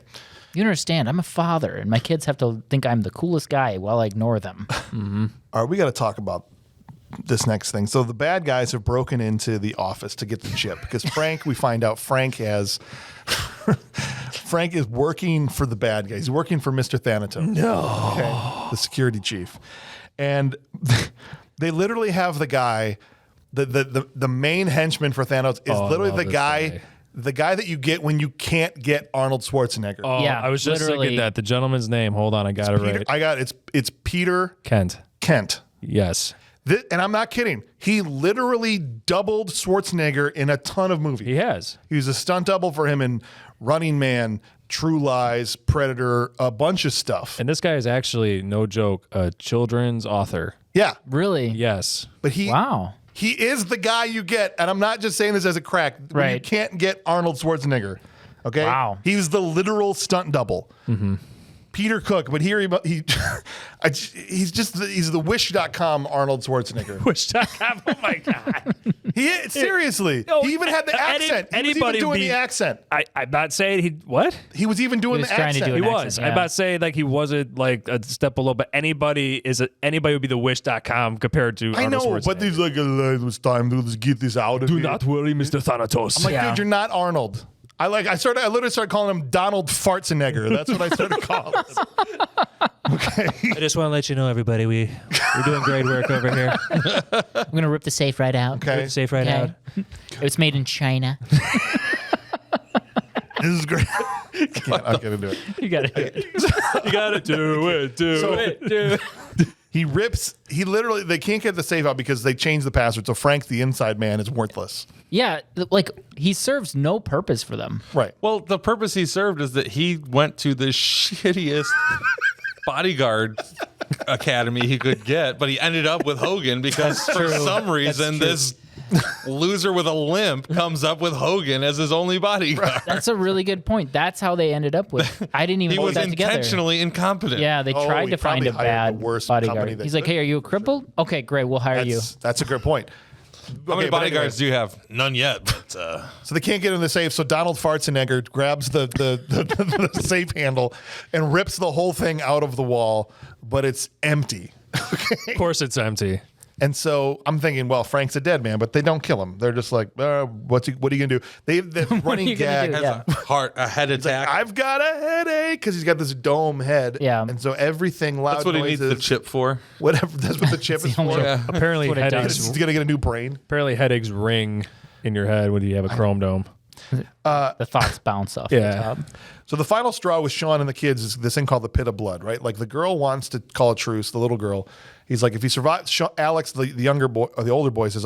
You understand? I'm a father, and my kids have to think I'm the coolest guy while I ignore them. All right. We got to talk about this next thing. So the bad guys have broken into the office to get the chip because we find out Frank is working for the bad guy. He's working for Mr. Thanatos. No. Okay, the security chief. And they literally have the guy, the main henchman for Thanatos is literally the guy that you get when you can't get Arnold Schwarzenegger. Oh, Yeah, I was just literally. thinking that. The gentleman's name. Hold on, I got it right. It's Peter Kent. Kent. Yes. And I'm not kidding. He literally doubled Schwarzenegger in a ton of movies. He has. He was a stunt double for him in Running Man, True Lies, Predator, a bunch of stuff. And this guy is actually, no joke, a children's author. Yeah, Really? Yes. but he is the guy you get, and I'm not just saying this as a crack. When you Right. can't get Arnold Schwarzenegger. Okay? Wow. He was the literal stunt double. Peter Cook, but here he's the Wish.com Arnold Schwarzenegger. Wish.com. Oh my God. Seriously. No, he even had the accent. He was anybody even doing be- the accent. I'm not saying he. What? He was even doing He was the trying to accent. do He an was. accent, I'm yeah. about to say like he wasn't like a step below, but anybody would be the Wish.com compared to I Arnold know, Schwarzenegger. but he's like, it was time to just get this out of Do here. not worry, Mr. Thanatos. I'm like, Yeah. dude, you're not Arnold. I literally started calling him Donald Fartzenegger. That's what I started calling him. Okay. I just want to let you know, everybody, we're doing great work over here. I'm gonna rip the safe right out. Okay. Safe right Okay. out. It was made in China. This is great. I can't do it. You got it. You gotta do it. Do So- it. Do it. He literally, they can't get the safe out because they changed the password. So Frank, the inside man, is worthless. Yeah, like he serves no purpose for them. Right. Well, the purpose he served is that he went to the shittiest bodyguard academy he could get, but he ended up with Hogan because for some reason this loser with a limp comes up with Hogan as his only bodyguard. That's a really good point. That's how they ended up with. I didn't even He put was that together. intentionally incompetent. Yeah, they tried he to find probably a hired the bad worst company bodyguard. they He's like, could. "Hey, are you a cripple? Okay, great, we'll hire you." That's a good point. How many Okay, but bodyguards do you have? None yet. But, So they can't get in the safe. So Donald Schwarzenegger grabs the safe handle and rips the whole thing out of the wall, but it's empty. Of course, it's empty. And so I'm thinking, well, Frank's a dead man, but they don't kill him. They're just like, what are you gonna do? The running you gonna gag. do? Yeah. a head attack. I've got a headache because he's got this dome head. Yeah. And so everything loud That's what he needs noises, the chip for. whatever. That's what the chip is the only- for. Yeah. Apparently, That's what it headaches. does. He's gonna get a new brain. Apparently, headaches ring in your head when you have a chrome dome. The thoughts bounce off Yeah. the top. So the final straw with Sean and the kids is this thing called the pit of blood, right? Like the girl wants to call a truce, the little girl. He's like, if he survives, Alex, the younger boy, or the older boy says,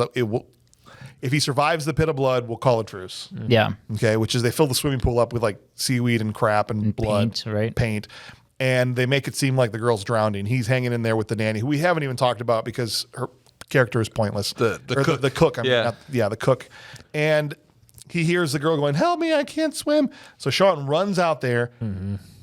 if he survives the pit of blood, we'll call a truce. Yeah. Okay, which is they fill the swimming pool up with like seaweed and crap and blood, paint, right? Paint, and they make it seem like the girl's drowning. He's hanging in there with the nanny, who we haven't even talked about because her character is pointless. The Or cook. the cook. I mean, Yeah. the cook, and he hears the girl going, "Help me! I can't swim." So Sean runs out there.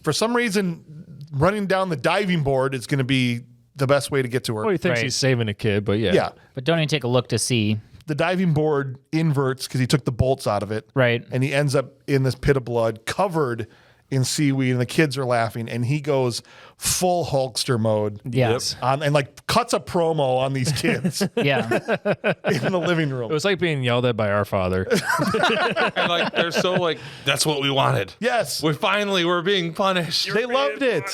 For some reason, running down the diving board is going to be the best way to get to her. Well, he thinks Right. he's saving a kid, but yeah. Yeah, But don't even take a look to see. the diving board inverts because he took the bolts out of it. Right. And he ends up in this pit of blood covered in seaweed, and the kids are laughing, and he goes full Hulkster mode. Yes. And like cuts a promo on these kids Yeah. in the living It room. was like being yelled at by our father. And like they're so like, that's what we wanted. Yes, We're being punished. they loved it.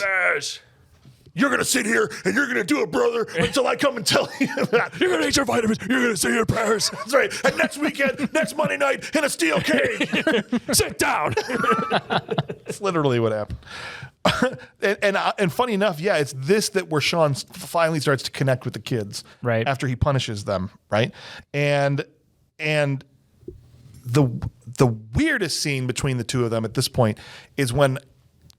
You're gonna sit here and you're gonna do it, brother, until I come and tell you that. You're gonna eat your vitamins. You're gonna say your prayers. That's right. And next weekend, next Monday night, in a steel cage. Sit down. That's literally what happened. and funny enough, yeah, it's this that where Sean finally starts to connect with the kids, Right. after he punishes them, right? And the weirdest scene between the two of them at this point is when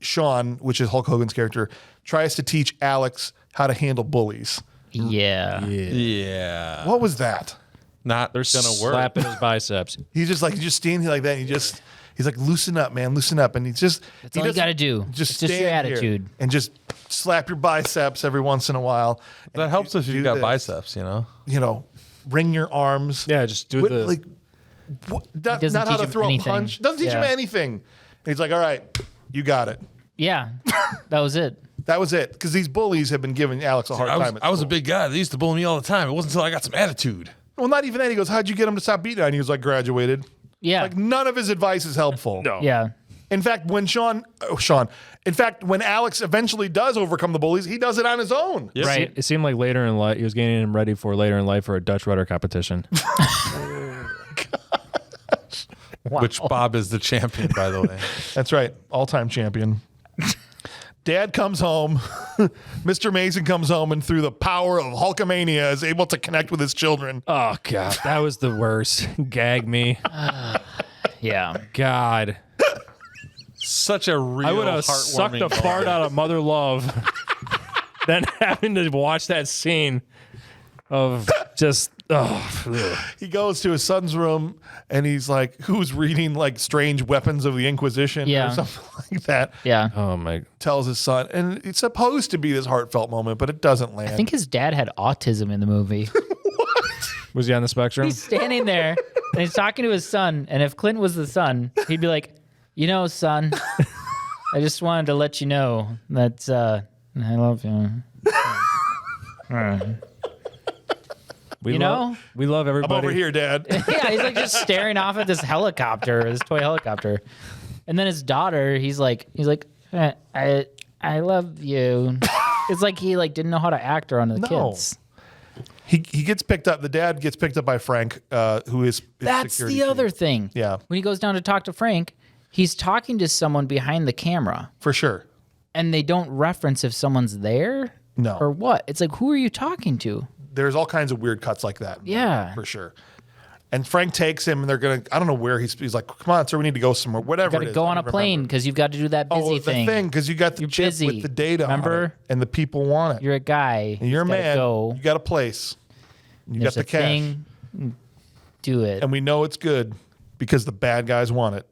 Sean, which is Hulk Hogan's character, tries to teach Alex how to handle bullies. Yeah. Yeah. What was that? Not They're gonna work. slapping his biceps. He's just standing here like that. And he's like, loosen up, man, loosen up. And That's all you got to do. Just It's just your stand here attitude. and just slap your biceps every once in a while. That And helps if do you've got this. biceps, you know? You know, wring your arms. Yeah, just do What- the. like not doesn't how teach to him throw anything. a punch. Doesn't teach him Yeah. anything. And he's like, all right, you got it. Yeah. That was it. That was it. Because these bullies have been giving Alex a hard time. at I was a school. big guy. They used to bully me all the time. It wasn't until I got some attitude. Well, not even that. He goes, how'd you get him to stop beating on you? He was like, graduated. Yeah. Like none of his advice is helpful. No. Yeah. In fact, when when Alex eventually does overcome the bullies, he does it on his own. Yep. Right. It seemed like later in life, he was getting him ready for later in life for a Dutch rudder competition. Which Bob is the champion, by the way. That's right. All-time champion. Dad comes home. Mr. Mason comes home and through the power of Hulkamania is able to connect with his children. Oh, God. That was the worst. Gag me. Yeah. God. Such a real I would have sucked heartwarming the fart moment. out of Mother Love than having to watch that scene of just, He goes to his son's room and he's like, who's reading like Strange Weapons of the Inquisition or Yeah. something like that. Yeah. oh, my. Tells his son. And it's supposed to be this heartfelt moment, but it doesn't land. I think his dad had autism in the movie. Was he on the spectrum? He's standing there and he's talking to his son. And if Clint was the son, he'd be like, you know, son, I just wanted to let you know that I love you. We You love, know? We love I'm everybody. over here, Dad. Yeah, he's like just staring off at this helicopter, this toy helicopter. And then his daughter, he's like, I love you. It's like he like didn't know how to act around the No. kids. He gets picked up. The dad gets picked up by Frank, who is his That's security the chief. other thing. Yeah. When he goes down to talk to Frank, he's talking to someone behind the camera, For sure. and they don't reference if someone's there. No. Or what? It's like, who are you talking to? There's all kinds of weird cuts like that. Yeah. For sure. And Frank takes him, and they're going to, I don't know where he's like, come on, sir, we need to go somewhere, whatever You got to go on a plane because you've got to do that busy thing. the thing, because you got the You're chip busy. with the data Remember? on it, and the people want it. You're a guy. And you're a You've gotta man. Go. You got a place. You There's got the a cash. thing. Do it. And we know it's good because the bad guys want it.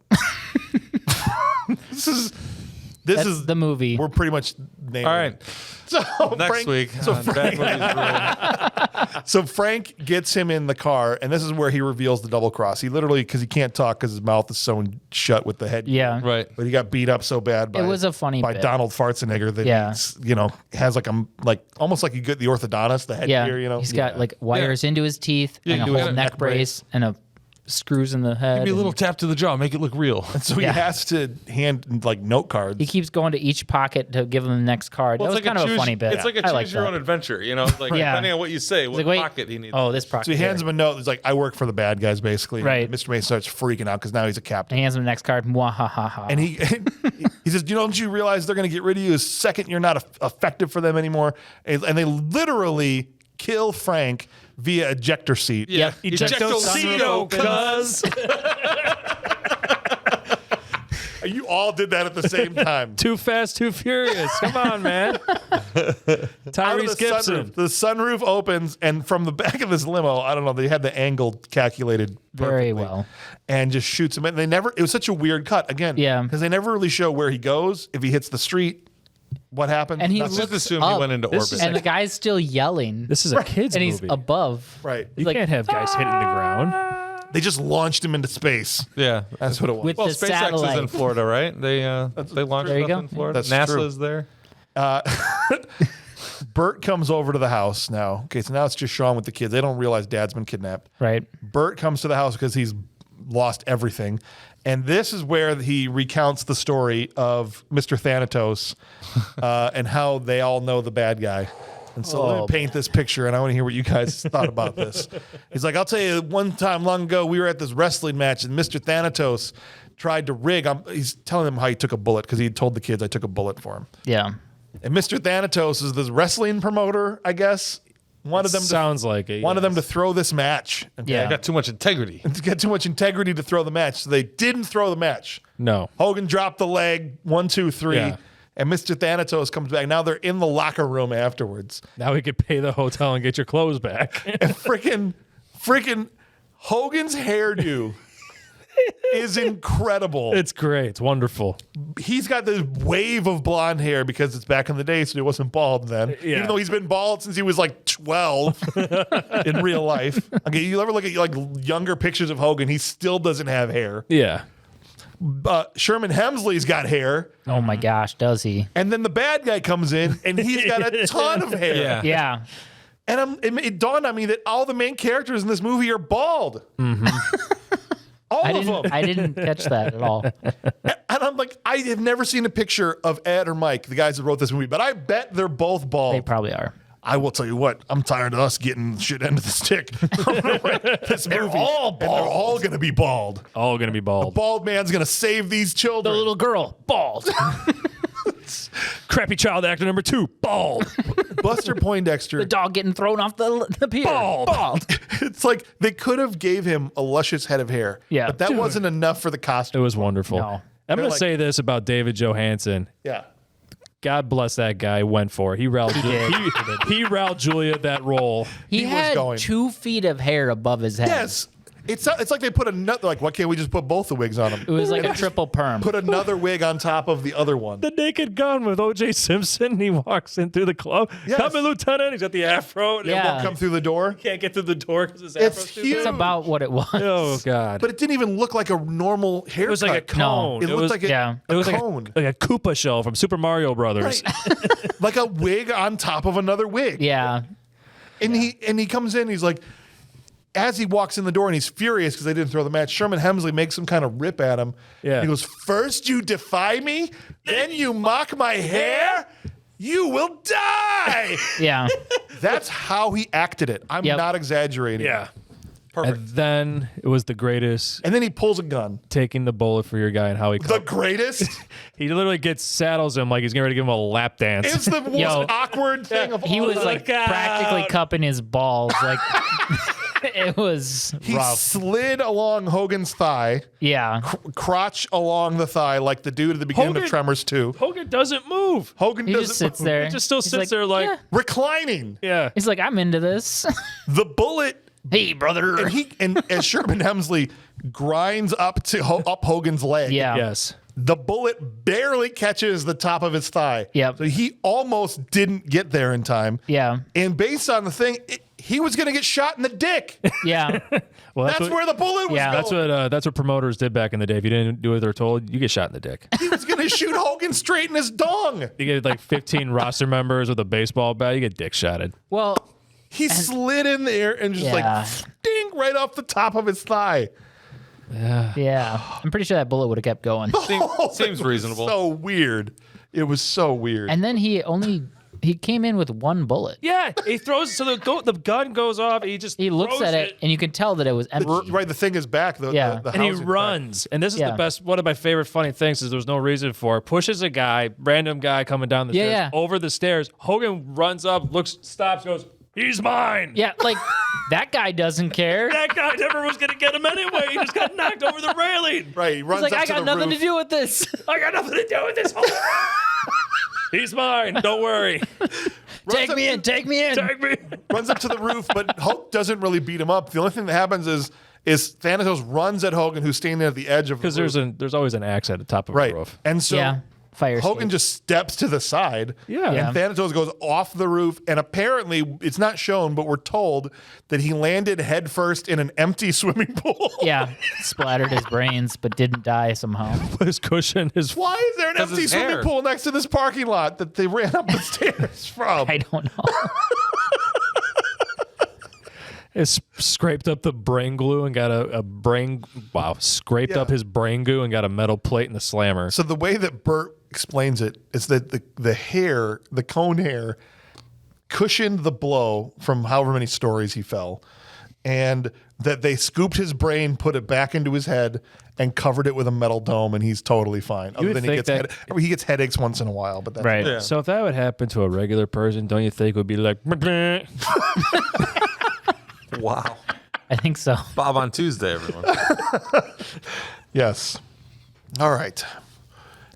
This That's is the movie. We're pretty much named All right. So Next Frank, week. So on Frank, Bad Movies Rule. so Frank gets him in the car, and this is where he reveals the double cross. He literally, because he can't talk because his mouth is sewn shut with the head. Yeah. Right. But he got beat up so bad by It was a funny by bit. Donald Schwarzenegger that Yeah. he's, has like almost like you get the orthodontist, the headgear, Yeah. He's got like wires into his teeth Yeah, and a you do whole a neck brace and a screws in the head. Maybe a and little tap to the jaw, make it look real. So he Yeah. has to hand like note cards. He keeps going to each pocket to give him the next card. Well, that was it's like kind of a funny bit. It's like a I choose your that. own adventure, Like Yeah. depending on what you say, what Like, wait, pocket he needs. Oh, this pocket. So he hands here. him a note. He's like, I work for the bad guys, basically. Right. And Mr. Mason starts freaking out because now he's a captain. And he hands him the next card. Mwahaha. And he says, don't you realize they're going to get rid of you the second you're not effective for them anymore? And they literally kill Frank via ejector seat. Yeah. Ejectocito, cuz. You all did that at the same time. Too fast, too furious. Come on, man. Out of Tyrese Gibson. The sunroof opens, and from the back of this limo, I don't know, they had the angle calculated Very perfectly, well. and just shoots him. And it was such a weird cut again. Yeah. Because they never really show where he goes, if he hits the street, what happens. And he Nothing. Just looks assume up, he went into This orbit. is and the guy's still yelling. This is a kid's and he's movie. above. Right. You like, can't have guys hitting the ground. They just launched him into space. Yeah. That's what it was. With Well, the SpaceX satellite. is in Florida, right? They launched There you stuff go. in Florida. That's NASA true. is there. Bert comes over to the house now. Okay, so now it's just Sean with the kids. They don't realize Dad's been kidnapped. Right. Bert comes to the house because he's lost everything. And this is where he recounts the story of Mr. Thanatos and how they all know the bad guy. And so let me paint this picture, and I want to hear what you guys thought about this. He's like, I'll tell you, one time long ago, we were at this wrestling match, and Mr. Thanatos tried to rig. He's telling them how he took a bullet because he had told the kids I took a bullet for him. Yeah. And Mr. Thanatos is this wrestling promoter, I guess. Wanted them to throw this match. Okay? Yeah. Got too much integrity. To get too much integrity to throw the match. So they didn't throw the match. No. Hogan dropped the leg, 1, 2, 3. Yeah. And Mr. Thanatos comes back. Now they're in the locker room afterwards. Now we could pay the hotel and get your clothes back. And freaking Hogan's hairdo is incredible. It's great. It's wonderful. He's got this wave of blonde hair because it's back in the day, so he wasn't bald then. Yeah. Even though he's been bald since he was like 12 in real life. Okay, you ever look at like younger pictures of Hogan, he still doesn't have hair. Yeah. Sherman Hemsley's got hair. Oh my gosh, does he? And then the bad guy comes in and he's got a ton of hair. Yeah. Yeah. And it dawned on me that all the main characters in this movie are bald. All of them. I didn't catch that at all. And I'm like, I have never seen a picture of Ed or Mike, the guys that wrote this movie, but I bet they're both bald. They probably are. I will tell you what, I'm tired of us getting shit end of the stick. I'm gonna write this movie. all and they're all going to be bald. All going to be bald. Bald man's going to save these children. The little girl, bald. Crappy child actor number 2, bald. Buster Poindexter. The dog getting thrown off the pier. Bald. It's like they could have gave him a luscious head of hair. Yeah. But that wasn't enough for the It costume. was wonderful. No. I'm going like- to say this about David Johansen. Yeah. God bless that guy. Went for it. He riled Julia that role. He was had going. 2 feet of hair above his head. Yes. It's like they put another, like, why can't we just put both the wigs on him? It was like a triple perm. Put another wig on top of the other one. The Naked Gun with O.J. Simpson. He walks in through the club. Yes. Come in, Lieutenant. He's got the afro. And Yeah. Won't come through the door. Can't get through the door because his It's afro's too huge. It's about what it was. Oh, God. But it didn't even look like a normal haircut. It was like a cone. It looked like a, yeah. a It was cone. like a Koopa shell from Super Mario Brothers. Right. Like a wig on top of another wig. Yeah. And he comes in, he's like, as he walks in the door and he's furious because they didn't throw the match, Sherman Hemsley makes some kind of rip at him. Yeah. He goes, first you defy me, then you mock my hair, you will die. Yeah. That's how he acted it. I'm Yep. not exaggerating. Yeah. Perfect. And then it was the greatest, And then he pulls a gun. taking the bullet for your guy and how he The greatest? he literally saddles him like he's getting ready to give him a lap dance. It's the most awkward thing of all He was time. like practically cupping his balls. Like it was He rough. slid along Hogan's thigh, Yeah. crotch along the thigh, like the dude at the beginning Hogan- of Tremors 2. Hogan doesn't move. Hogan He doesn't just sits move. there. He just still He's sits there like, yeah. reclining. yeah. He's like, I'm into this. The bullet, Hey, brother. and as Sherman Hemsley grinds up to up Hogan's leg, Yeah. Yes. the bullet barely catches the top of his thigh. Yep. So he almost didn't get there in time. Yeah. And based on the thing, he was going to get shot in the dick. Yeah. Well, That's where the bullet was Yeah. going. That's what promoters did back in the day. If you didn't do what they're told, you get shot in the dick. He was going to shoot Hogan straight in his dong. You get like 15 roster members with a baseball bat. You get dick shotted. Well, He slid in there and just Yeah. like ding right off the top of his thigh. yeah. I'm pretty sure that bullet would have kept going. Seems reasonable. So weird. It was so weird. And then he came in with one bullet. Yeah, he throws. So the gun goes off. He Looks throws at it and you can tell that it was empty. Right, the thing is back. Yeah. The and he housing is back. runs. And this is Yeah. the best. One of my favorite funny things is there's no reason for it. Pushes a guy, random guy coming down the Yeah, stairs, yeah. over the stairs. Hogan runs up, looks, stops, goes, "He's mine." Yeah, like that guy doesn't care. That guy never was gonna get him anyway. He just got knocked over the railing. Right, he He's runs like, up I to got the nothing roof. to do with this. I got nothing to do with this. He's mine. Don't worry. Take me in. Take me in. Take me. Runs up to the roof, but Hulk doesn't really beat him up. The only thing that happens is Thanatos runs at Hogan, who's standing at the edge of the Because roof. there's always an axe at the top of Right. a roof. And so Yeah. Fire Hogan escape. just steps to the side. Yeah. Yeah. And Thanatos goes off the roof. And apparently, it's not shown, but we're told that he landed headfirst in an empty swimming pool. Yeah, splattered his brains, but didn't die somehow. His cushion, his Why is there an 'Cause empty his swimming hair. pool next to this parking lot that they ran up the stairs from? I don't know. It scraped up the brain glue and got a brain. Wow, scraped Yeah. up his brain glue and got a metal plate in the slammer. So the way that Bert explains it is that the hair, the cone hair, cushioned the blow from however many stories he fell, and that they scooped his brain, put it back into his head, and covered it with a metal dome, and he's totally fine. Other would than think that- he gets headaches once in a while, but that's Right. Yeah. So if that would happen to a regular person, don't you think it would be like? Wow. I think so. Bob on Tuesday, everyone. Yes. All right.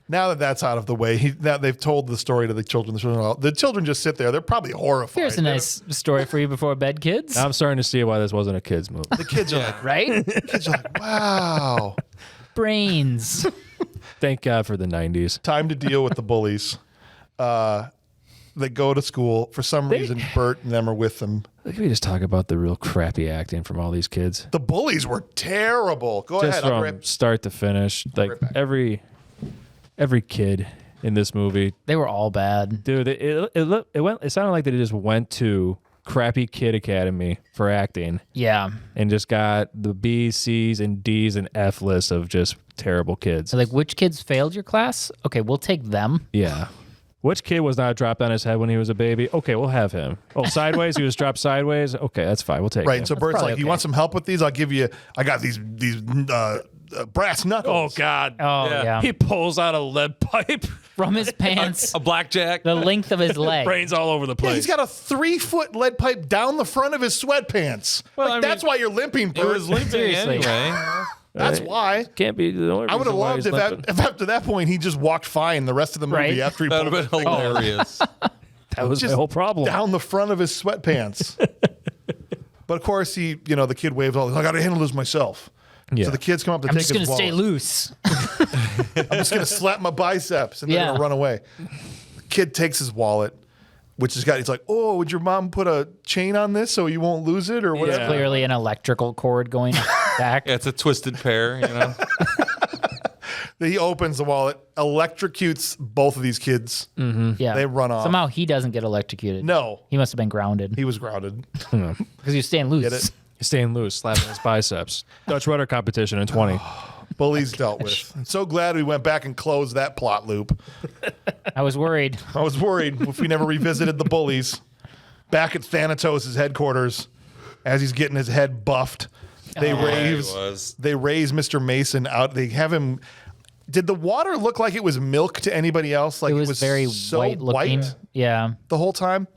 Now that that's out of the way, now they've told the story to the children. The children just sit there. They're probably horrified. Here's a nice story for you before bed, kids. I'm starting to see why this wasn't a kids movie. The kids are like, Right? wow. Brains. Thank God for the '90s. Time to deal with the bullies. They go to school. For some reason, Bert and them are with them. Can we just talk about the real crappy acting from all these kids? The bullies were terrible. Go Just ahead. I'll from grab- start to finish, like right back. every kid in this movie, They were all bad. dude. It sounded like they just went to crappy kid academy for acting Yeah. and just got the B's, C's, and D's and F list of just terrible kids. So like, which kids failed your class? Okay, we'll take them. Yeah. Which kid was not dropped on his head when he was a baby? Okay, we'll have him. Oh, sideways? He was dropped sideways? Okay, that's fine. We'll take Right. him. And so Bert's probably like, you okay. want some help with these? I'll give you, I got these brass Oh, knuckles. God. Oh, Yeah. yeah. He pulls out a lead pipe. From his pants, A blackjack. the length of his leg. Brains all over the Yeah, place. he's got a 3-foot lead pipe down the front of his sweatpants. Well, I mean, that's why you're limping, It Bert. was limping Seriously. anyway. That's why. Can't be the only I would have reason why loved he's if, limping. if after that point he just walked fine the rest of the movie Right. after he That pulled would have been hilarious. That was just my whole problem. down the front of his sweatpants. But of course, the kid waves all. I got to handle this myself. Yeah. So the kids come up to I'm take just his gonna stay wallet. loose. I'm just gonna slap my biceps and then Yeah. gonna run away. The kid takes his wallet, which has got. He's like, "Oh, would your mom put a chain on this so you won't lose it or whatever?" Yeah. Clearly an electrical cord going back. Yeah, it's a twisted pair, you know. He opens the wallet, electrocutes both of these kids. Yeah. They run off. Somehow he doesn't get electrocuted. No, He must have been grounded he was grounded. because he was staying loose. Get it? He's staying loose, slapping his biceps. Dutch rudder competition in 20. Bullies dealt with. I'm so glad we went back and closed that plot loop. I was worried. I was worried if we never revisited the bullies. Back at Thanatos' headquarters, as he's getting his head buffed, They Yeah, he raise was. they raise Mr. Mason out. They have him. Did the water look like it was milk to anybody else? Like It was very so white looking. Yeah. the whole time.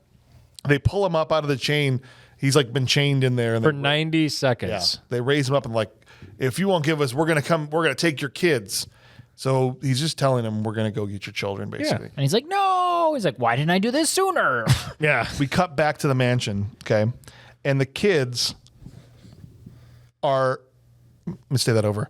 They pull him up out of the chain. He's like been chained in there. And For they, 90 yeah, seconds. they raise him up and like, if you won't give us, we're gonna take your kids. So he's just telling them we're gonna go get your children, basically. And he's like, no. He's like, why didn't I do this sooner? Yeah. We cut back to the mansion, okay, and the kids are. Let me say that over.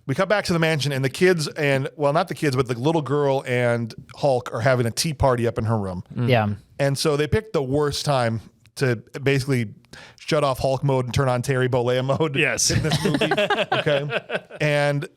We cut back to the mansion, and the kids and well, not the kids, but the little girl and Hulk are having a tea party up in her room. Yeah. And so they picked the worst time to basically shut off Hulk mode and turn on Terry Bollea mode. Yes. In this movie. Okay. And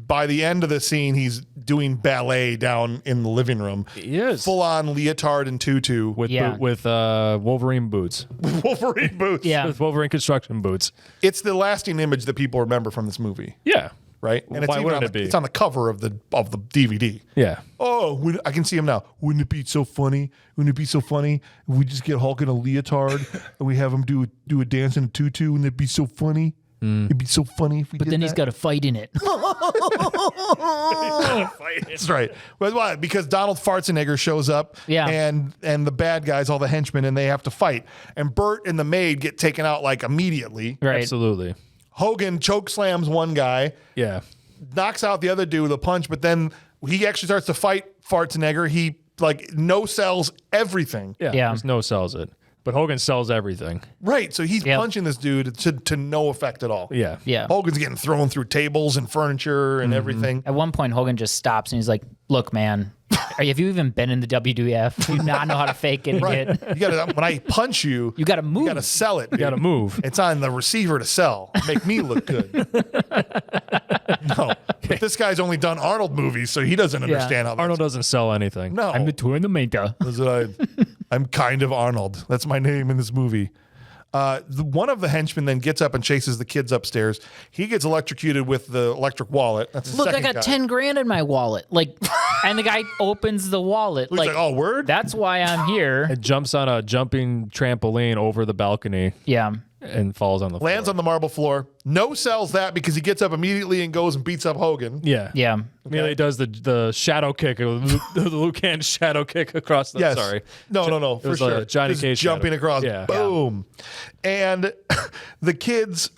by the end of the scene, he's doing ballet down in the living room. He is. Full on leotard and tutu with With Wolverine boots. Wolverine boots. Yeah. With Wolverine construction boots. It's the lasting image that people remember from this movie. Yeah. Right? And Why even wouldn't on it be? It's on the cover of the DVD. Yeah. Oh, I can see him now. Wouldn't it be so funny? Wouldn't it be so funny if we just get Hulk in a leotard and we have him do a dance in a tutu? Wouldn't it be so funny? It'd be so funny if we But did then that. he's got a fight in it. That's right. Well, why? Because Donald Schwarzenegger shows up, Yeah. and the bad guys, all the henchmen, and they have to fight. And Bert and the maid get taken out like immediately. Right. Absolutely. Hogan choke slams one guy, Yeah. knocks out the other dude with a punch, but then he actually starts to fight Schwarzenegger. He like no sells everything. Yeah. Yeah. There's no sells it. But Hogan sells everything. Right. So he's Yep. punching this dude to no effect at all. Yeah. Yeah. Hogan's getting thrown through tables and furniture and everything. At one point, Hogan just stops and he's like, look, man, have you even been in the WWF? Do you not know how to fake it? Right. You gotta when I punch you, You got to move. you gotta sell it. You got to move. It's on the receiver to sell. Make me look good. No. But this guy's only done Arnold movies, so he doesn't understand how that Arnold doesn't sell anything. No. I'm the tournament. I'm kind of Arnold. That's my name in this movie. One of the henchmen then gets up and chases the kids upstairs. He gets electrocuted with the electric wallet. That's the Look, I second got guy. 10 grand in my wallet. Like, and the guy opens the wallet. He's like, oh, word? That's why I'm here. It jumps on a jumping trampoline over the balcony Yeah. and falls on the floor. Lands on the marble floor. No sells that because he gets up immediately and goes and beats up Hogan. Yeah. Yeah. Immediately does the shadow kick, the Luke Hand shadow kick across the. Yes. Sorry. No, It for was sure. a Johnny Just Cage jumping shadow. across. Yeah. Boom. And the kids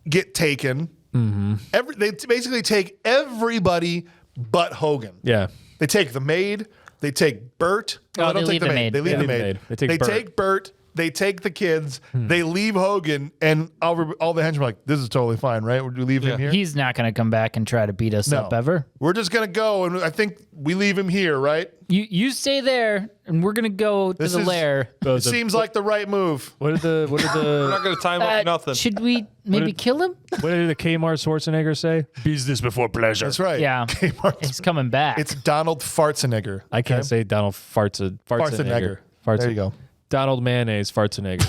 get taken. They basically take everybody but Hogan. Yeah. They take the maid. They take Bert. Oh, they don't they take leave the the maid. maid. They leave Yeah. the Leave the maid. maid. They take They Bert. take Bert. They take the kids. They leave Hogan, and all the henchmen are like, "This is totally fine, right? Would you leave him here?" He's not going to come back and try to beat us No. up ever. We're just gonna go, and I think we leave him here, right? You stay there, and we're going to go to the lair. It seems like the right move. What did the We're not going to time up nothing. Should we maybe kill him? what did the Kmart Schwarzenegger say? Business before pleasure. That's right. Yeah. Kmart. He's coming back. It's Donald Schwarzenegger. I can't say Donald Schwarzenegger. There you go. Donald Mayonnaise Schwarzenegger.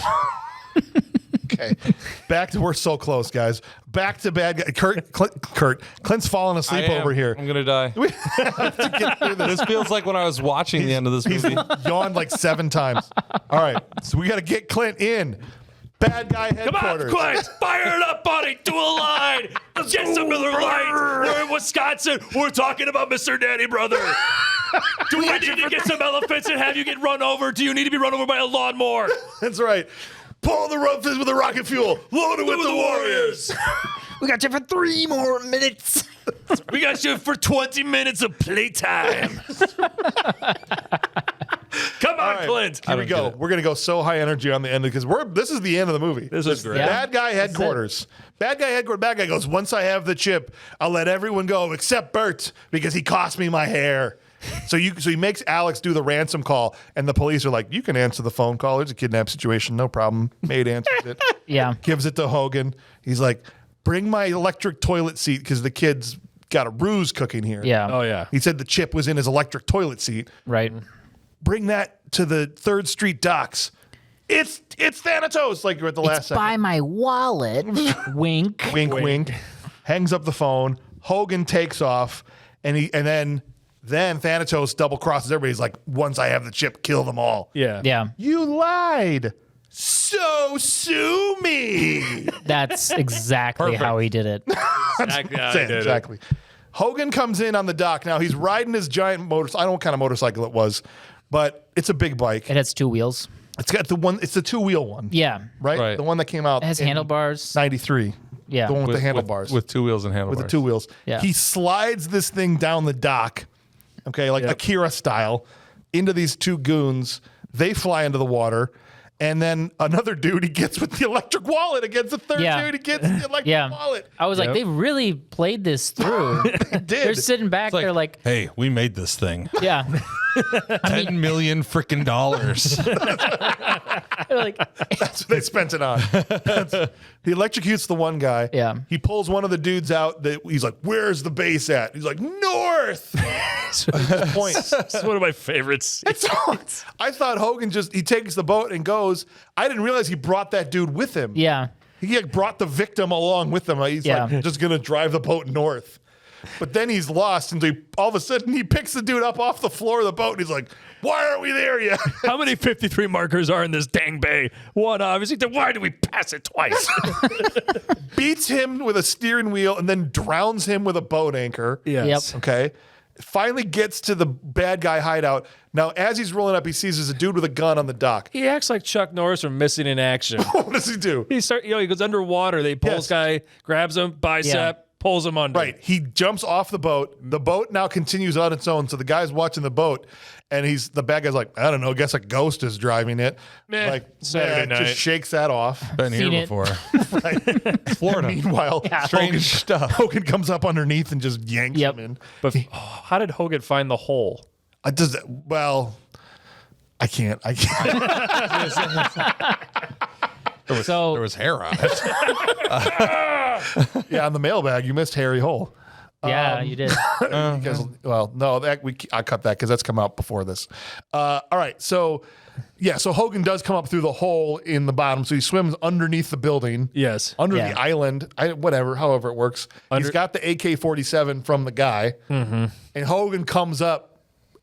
Okay. Back to we're so close, guys. Back to bad guy. Clint's falling asleep over here. I'm going to die. This feels like when I was watching the end of this He's movie. yawned like 7 times. All right. So we got to get Clint in. Bad guy Come on, headquarters. Clint! Fire it up, buddy! Do a line! Let's get some Miller Lite! We're in Wisconsin. We're talking about Mr. Nanny, brother. Do we need to get some elephants and have you get run over? Do you need to be run over by a lawnmower? That's right. Pull the rope with the rocket fuel. Load it with the warriors. we got you for 3 more minutes. We got you for 20 minutes of playtime. Come on, All right, Clint. Here we go. We're gonna go so high energy on the end because this is the end of the movie. This is great. Yeah. Bad guy headquarters. Bad guy headquarters. Bad guy goes, once I have the chip, I'll let everyone go except Bert because he cost me my hair. So he makes Alex do the ransom call, and the police are like, you can answer the phone call. There's a kidnap situation, no problem. Maid answers it. Yeah. Gives it to Hogan. He's like, bring my electric toilet seat because the kid's got a ruse cooking here. Yeah. Oh, yeah. He said the chip was in his electric toilet seat. Right. Bring that to the 3rd Street docks. It's Thanatos, like you're at the last It's second. by my wallet. Wink. Wink, wink. Hangs up the phone. Hogan takes off, and then Thanatos double crosses everybody. He's like, once I have the chip, kill them all. Yeah. Yeah. You lied. so sue me. That's exactly how he did it. Exactly. Hogan comes in on the dock. Now he's riding his giant motorcycle. I don't know what kind of motorcycle it was, but it's a big bike. It has 2 wheels. It's got it's the 2-wheel one. Yeah. Right? The one that came out. It has handlebars. 93. Yeah. The one with the handlebars. With 2 wheels and handlebars. With the 2 wheels. Yeah. He slides this thing down the dock, okay, like Akira style, into these 2 goons. They fly into the water. And then another dude he gets with the electric wallet against the third dude he gets the electric wallet. I was like, they really played this through. They're sitting back, they're like, hey, we made this thing. yeah. $10 million freaking dollars. They're like, That's what they spent it on. He electrocutes the one guy. Yeah. He pulls one of the dudes out. He's like, where's the base at? He's like, north. Point. This is one of my favorites. I thought Hogan he takes the boat and goes. I didn't realize he brought that dude with him. yeah. He like brought the victim along with him. He's like just going to drive the boat north. But then he's lost, and all of a sudden he picks the dude up off the floor of the boat, and he's like, why aren't we there yet? How many 53 markers are in this dang bay? One, obviously. Then why do we pass it twice? Beats him with a steering wheel and then drowns him with a boat anchor. Yes. Yep. Okay. Finally gets to the bad guy hideout. Now, as he's rolling up, he sees there's a dude with a gun on the dock. He acts like Chuck Norris from Missing in Action. What does he do? He goes underwater. They pull this guy, grabs him, bicep, pulls him under. Right. He jumps off the boat. The boat now continues on its own. So the guy's watching the boat, and the bad guy's like, I don't know, I guess a ghost is driving it. Meh, Like Saturday night. just shakes that off. Been Seen here it. before. Florida. Meanwhile, Strange stuff. Hogan comes up underneath and just yanks him in. But how did Hogan find the hole? I can't. So There was hair on it. Yeah, on the mailbag, you missed Harry Hole. yeah, you did. Because, no, I cut that because that's come out before this. All right, so Hogan does come up through the hole in the bottom, so he swims underneath the building. Yes. Under Yeah. the island, however it works. He's got the AK-47 from the guy, and Hogan comes up,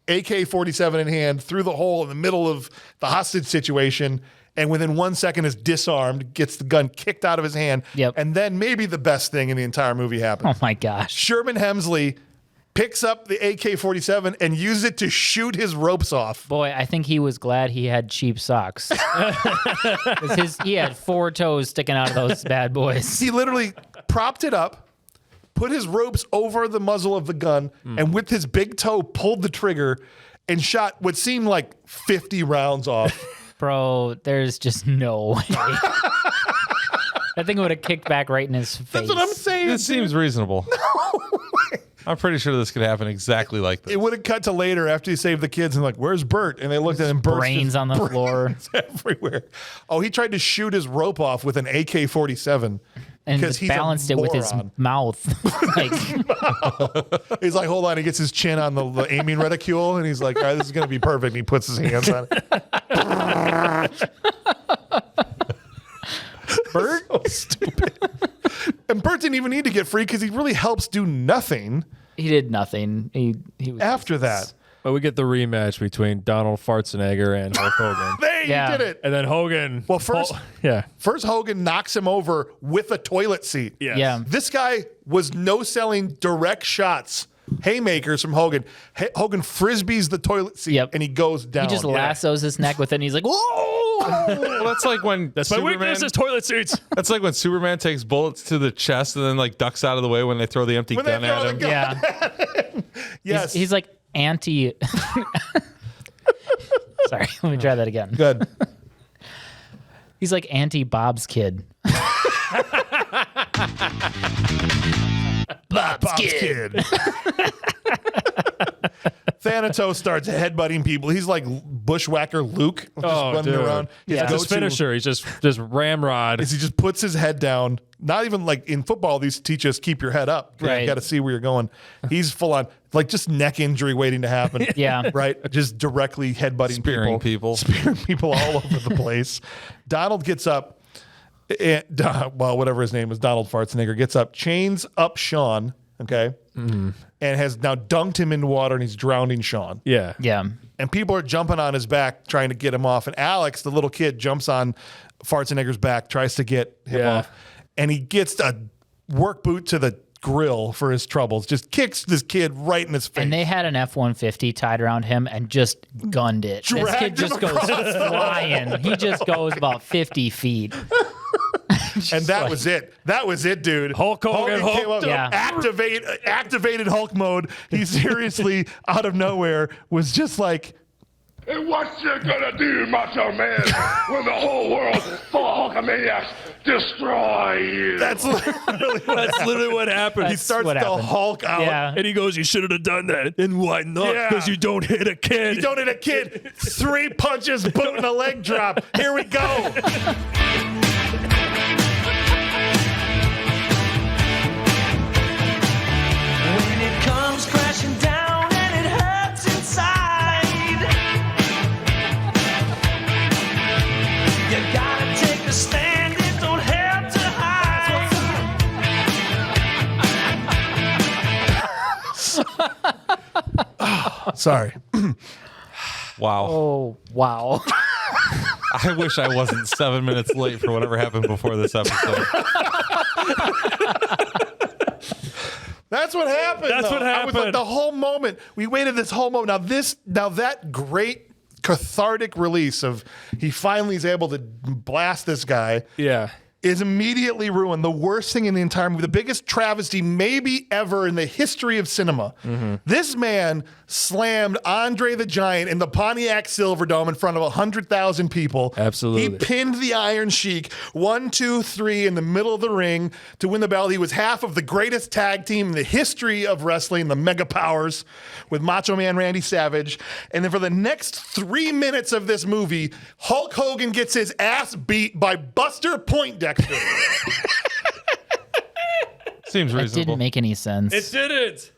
AK-47 in hand, through the hole in the middle of the hostage situation, and within 1 second is disarmed, gets the gun kicked out of his hand, and then maybe the best thing in the entire movie happens. Oh my gosh. Sherman Hemsley picks up the AK-47 and uses it to shoot his ropes off. Boy, I think he was glad he had cheap socks. 'Cause he had 4 toes sticking out of those bad boys. He literally propped it up, put his ropes over the muzzle of the gun, and with his big toe pulled the trigger and shot what seemed like 50 rounds off. Bro, there's just no way. That thing would have kicked back right in his face. That's what I'm saying. This seems reasonable. I'm pretty sure this could happen exactly like this. It would have cut to later after he saved the kids and like, where's Bert? And they looked at him, Bert's brains just on the floor. everywhere. Oh, he tried to shoot his rope off with an AK-47. And because he's a balanced it with his moron. mouth. Like, He's like, hold on. He gets his chin on the aiming reticule, and he's like, all right, this is going to be perfect. And he puts his hands on it. Bert? So stupid. And Bert didn't even need to get free because he really helps do nothing he did nothing. He was after that. But we get the rematch between Donald Schwarzenegger and Hulk Hogan. There, Yeah. you did it. And then Hogan. Well, first Hogan knocks him over with a toilet seat. Yes. Yeah. This guy was no-selling direct shots, haymakers from Hogan. Hogan frisbees the toilet seat, and he goes down. He just lassos his neck with it, and he's like, whoa! Well, that's like when That's my weakness is toilet seats. That's like when Superman takes bullets to the chest and then like ducks out of the way when they throw the empty When they gun throw at the him. gun. Yeah. Yes. He's like anti. Sorry, let me try that again. Good. He's like anti Bob's kid. Bob's kid. Thanatos starts headbutting people. He's like bushwhacker Luke, just running around. His His go-to finisher. He's just ramrod. is he just puts his head down. Not even like in football, these teach us keep your head up. Right. You got to see where you're going. He's full on, like just neck injury waiting to happen. Yeah. Right? Just directly headbutting Spearing people. Spearing people all over the place. Donald gets up, whatever his name is, Donald Schwarzenegger gets up, chains up Sean, okay, and has now dunked him into water, and he's drowning Sean. Yeah. Yeah. And people are jumping on his back trying to get him off. And Alex, the little kid, jumps on Schwarzenegger's back, tries to get him off, and he gets a work boot to the grill for his troubles. Just kicks this kid right in his face. And they had an F-150 tied around him and just gunned it. This Dragged kid just him goes across. flying. He just goes about 50 feet. And that was it. That was it, dude. Hulk Hogan came up, hulked Yeah. activated Hulk mode. He seriously, out of nowhere, was just like, And what you gonna do, Macho Man, when the whole world full of Hulkamaniacs destroy you? that's literally what That's literally what happened. he starts what to happened. Hulk out. Yeah. And he goes, you shouldn't have done that. And why not? Yeah. Because you don't hit a kid. You don't hit a kid. 3 punches, boot, and a leg drop. Here we go. When it comes crashing down and it hurts inside, you gotta take a stand, it don't have to hide. Sorry. Wow. Oh, wow. I wish I wasn't 7 minutes late for whatever happened before this episode. That's what happened. That's though. what I was like, happened. the whole moment. We waited this whole moment. Now that great cathartic release of he finally is able to blast this guy Yeah. is immediately ruined. The worst thing in the entire movie, the biggest travesty maybe ever in the history of cinema. This man slammed Andre the Giant in the Pontiac Silverdome in front of 100,000 people. Absolutely. He pinned the Iron Sheik 1, 2, 3 in the middle of the ring to win the belt. He was half of the greatest tag team in the history of wrestling, the Mega Powers, with Macho Man Randy Savage. And then for the next 3 minutes of this movie, Hulk Hogan gets his ass beat by Buster Poindexter. Seems That reasonable. didn't make any sense. It didn't.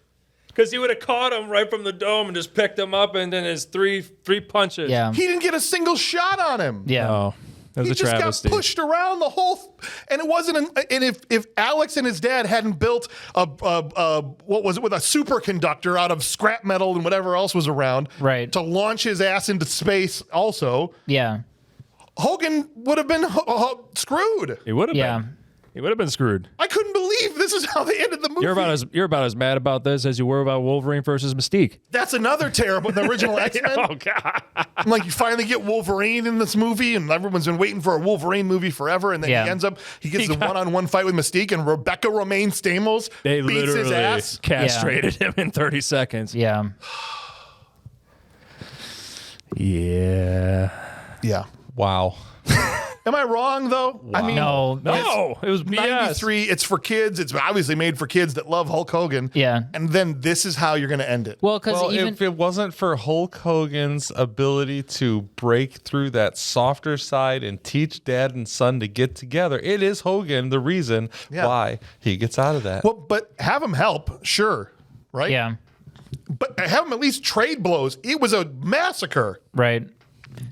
Because he would have caught him right from the dome and just picked him up, and then his three punches. Yeah. He didn't get a single shot on him. Yeah. Oh, that was He a just travesty. got pushed around the whole, and it wasn't. And if Alex and his dad hadn't built what was it with a superconductor out of scrap metal and whatever else was around, Right. to launch his ass into space, also Yeah. Hogan would have been screwed. He would have Yeah. been. He would have been screwed. I couldn't believe this is how they ended the movie. You're about as mad about this as you were about Wolverine versus Mystique. That's another terrible. The original X-Men. Oh God. I'm like, you finally get Wolverine in this movie, and everyone's been waiting for a Wolverine movie forever, and then Yeah. he gets the one-on-one fight with Mystique, and Rebecca Romaine Stamos They beats his literally ass. castrated him in 30 seconds. Yeah. Yeah. Yeah. Wow. Am I wrong though? I mean, No. No, it was BS. 93. It's for kids. It's obviously made for kids that love Hulk Hogan. Yeah. And then this is how you're going to end it. Well, because Well, even if it wasn't for Hulk Hogan's ability to break through that softer side and teach dad and son to get together, it is Hogan the reason why he gets out of that. Well, but have him help, sure, right? yeah, But have him at least trade blows. It was a massacre. right.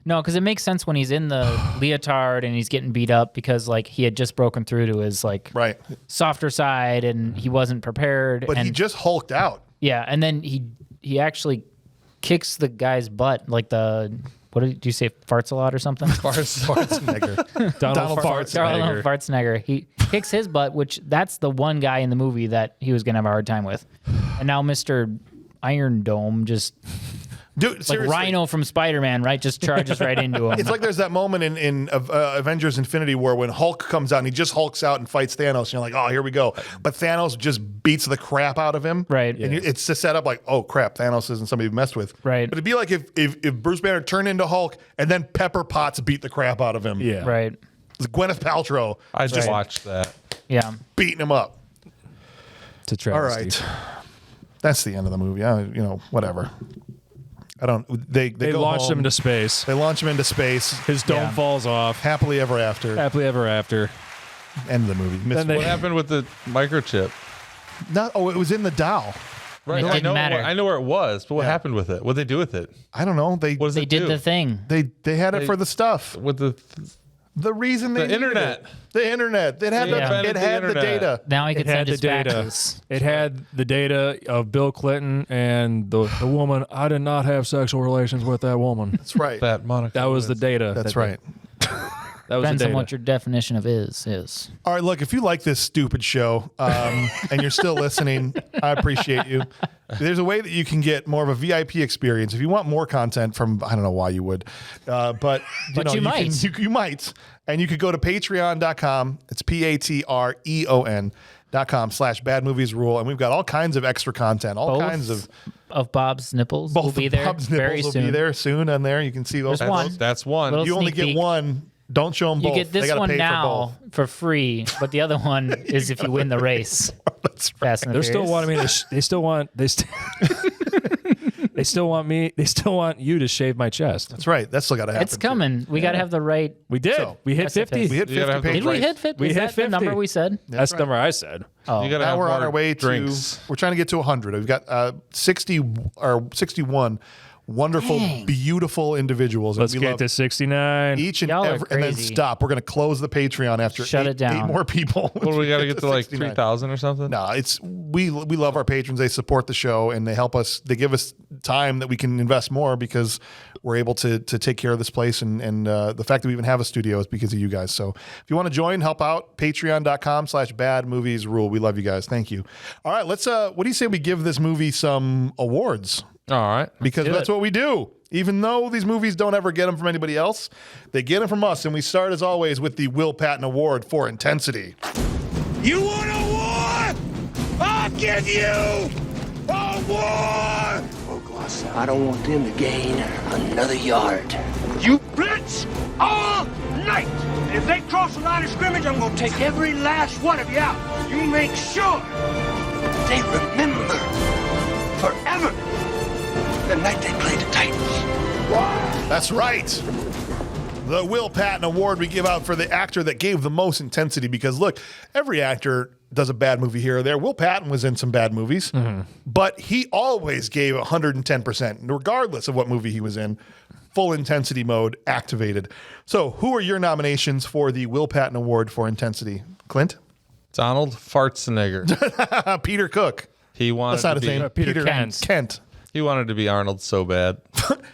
No, because it makes sense when he's in the leotard and he's getting beat up because like he had just broken through to his like Right. softer side and he wasn't prepared. But and he just hulked out. yeah, and then he actually kicks the guy's butt like the what did you say, farts a lot or something? Schwarzenegger. Donald Darrell Schwarzenegger. Fartsnegger. He kicks his butt, which that's the one guy in the movie that he was gonna have a hard time with. And now Mr. Iron Dome just Dude, like seriously. Rhino from Spider-Man, right? Just charges right into him. It's like there's that moment in Avengers Infinity War when Hulk comes out and he just hulks out and fights Thanos. And you're like, oh, here we go. But Thanos just beats the crap out of him. Right. And it's just set up like, oh, crap, Thanos isn't somebody you've messed with. Right. But it'd be like if Bruce Banner turned into Hulk and then Pepper Potts beat the crap out of him. Yeah. right. It's Gwyneth Paltrow I just watched that. Yeah. beating him up. It's a All travesty. right. That's the end of the movie. Whatever. I don't. They go launched home. him into space. They launch him into space. His dome Yeah. falls off. Happily ever after. Happily ever after. End of the movie. Then they- What happened with the microchip? It was in the doll. Right. It I didn't know. matter. I know where it was, but what happened with it? What did they do with it? I don't know. What does They it did do? the thing. They had it for the stuff. with the The reason they The needed internet. it. The internet. It had, Yeah. it had the internet. data. Now he can It had send the his data. faxes. It had the data of Bill Clinton and the woman. I did not have sexual relations with that woman. That's right. That Monica. That was the data. That's right. That was the Depends on data. what your definition of is. All right, look, if you like this stupid show and you're still listening, I appreciate you. There's a way that you can get more of a VIP experience. If you want more content from, I don't know why you would, but you might. You might. And you could go to patreon.com. It's patreon.com/badmoviesrule. And we've got all kinds of extra content, all Both kinds of. Of Bob's nipples Both will be of there Bob's very nipples will soon. be there soon on there. You can see those. There's one. That's one. Little You only sneak get peek. one. Don't show them You both. get They this gotta one pay now for free, but the other one is if you win the race. That's right. Fast and the They're still Furious. wanting me to. They still want. They still want me. They still want you to shave my chest. That's right. That's still got to happen. It's coming. We got to have the right. We did. So, we hit Yes, it 50. is. We hit You gotta 50 have the page Did we breaks. hit 50? We Is hit that the 50. number we said? That's the number I said. Oh, You gotta Now have we're on more our way drinks. to. We're trying to get to 100. We've got 60 or 61 wonderful, beautiful individuals. Let's and we get love to 69. each and Y'all are every, and then crazy. stop. We're going to close the Patreon after Shut it down. 8 more people. What do we got to get to like 69. 3,000 or something? No, it's we love our patrons. They support the show and they help us. They give us time that we can invest more because we're able to take care of this place. And the fact that we even have a studio is because of you guys. So if you want to join, help out, patreon.com/badmoviesrule. We love you guys. Thank you. All right, let's. What do you say we give this movie some awards? All right. Because do that's it. what we do. Even though these movies don't ever get them from anybody else, they get them from us. And we start, as always, with the Will Patton Award for intensity. You want a war? I'll give you a war! I don't want them to gain another yard. You blitz all night! If they cross the line of scrimmage, I'm gonna take every last one of you out. You make sure they remember forever the night they played the Titans. That's right. The Will Patton Award we give out for the actor that gave the most intensity because, look, every actor does a bad movie here or there. Will Patton was in some bad movies, but he always gave 110%, regardless of what movie he was in. Full intensity mode activated. So who are your nominations for the Will Patton Award for intensity? Clint? Donald Fartzenegger. Peter Cook. He wanted That's not to his be, name. Peter Kent. Kent. He wanted to be Arnold so bad.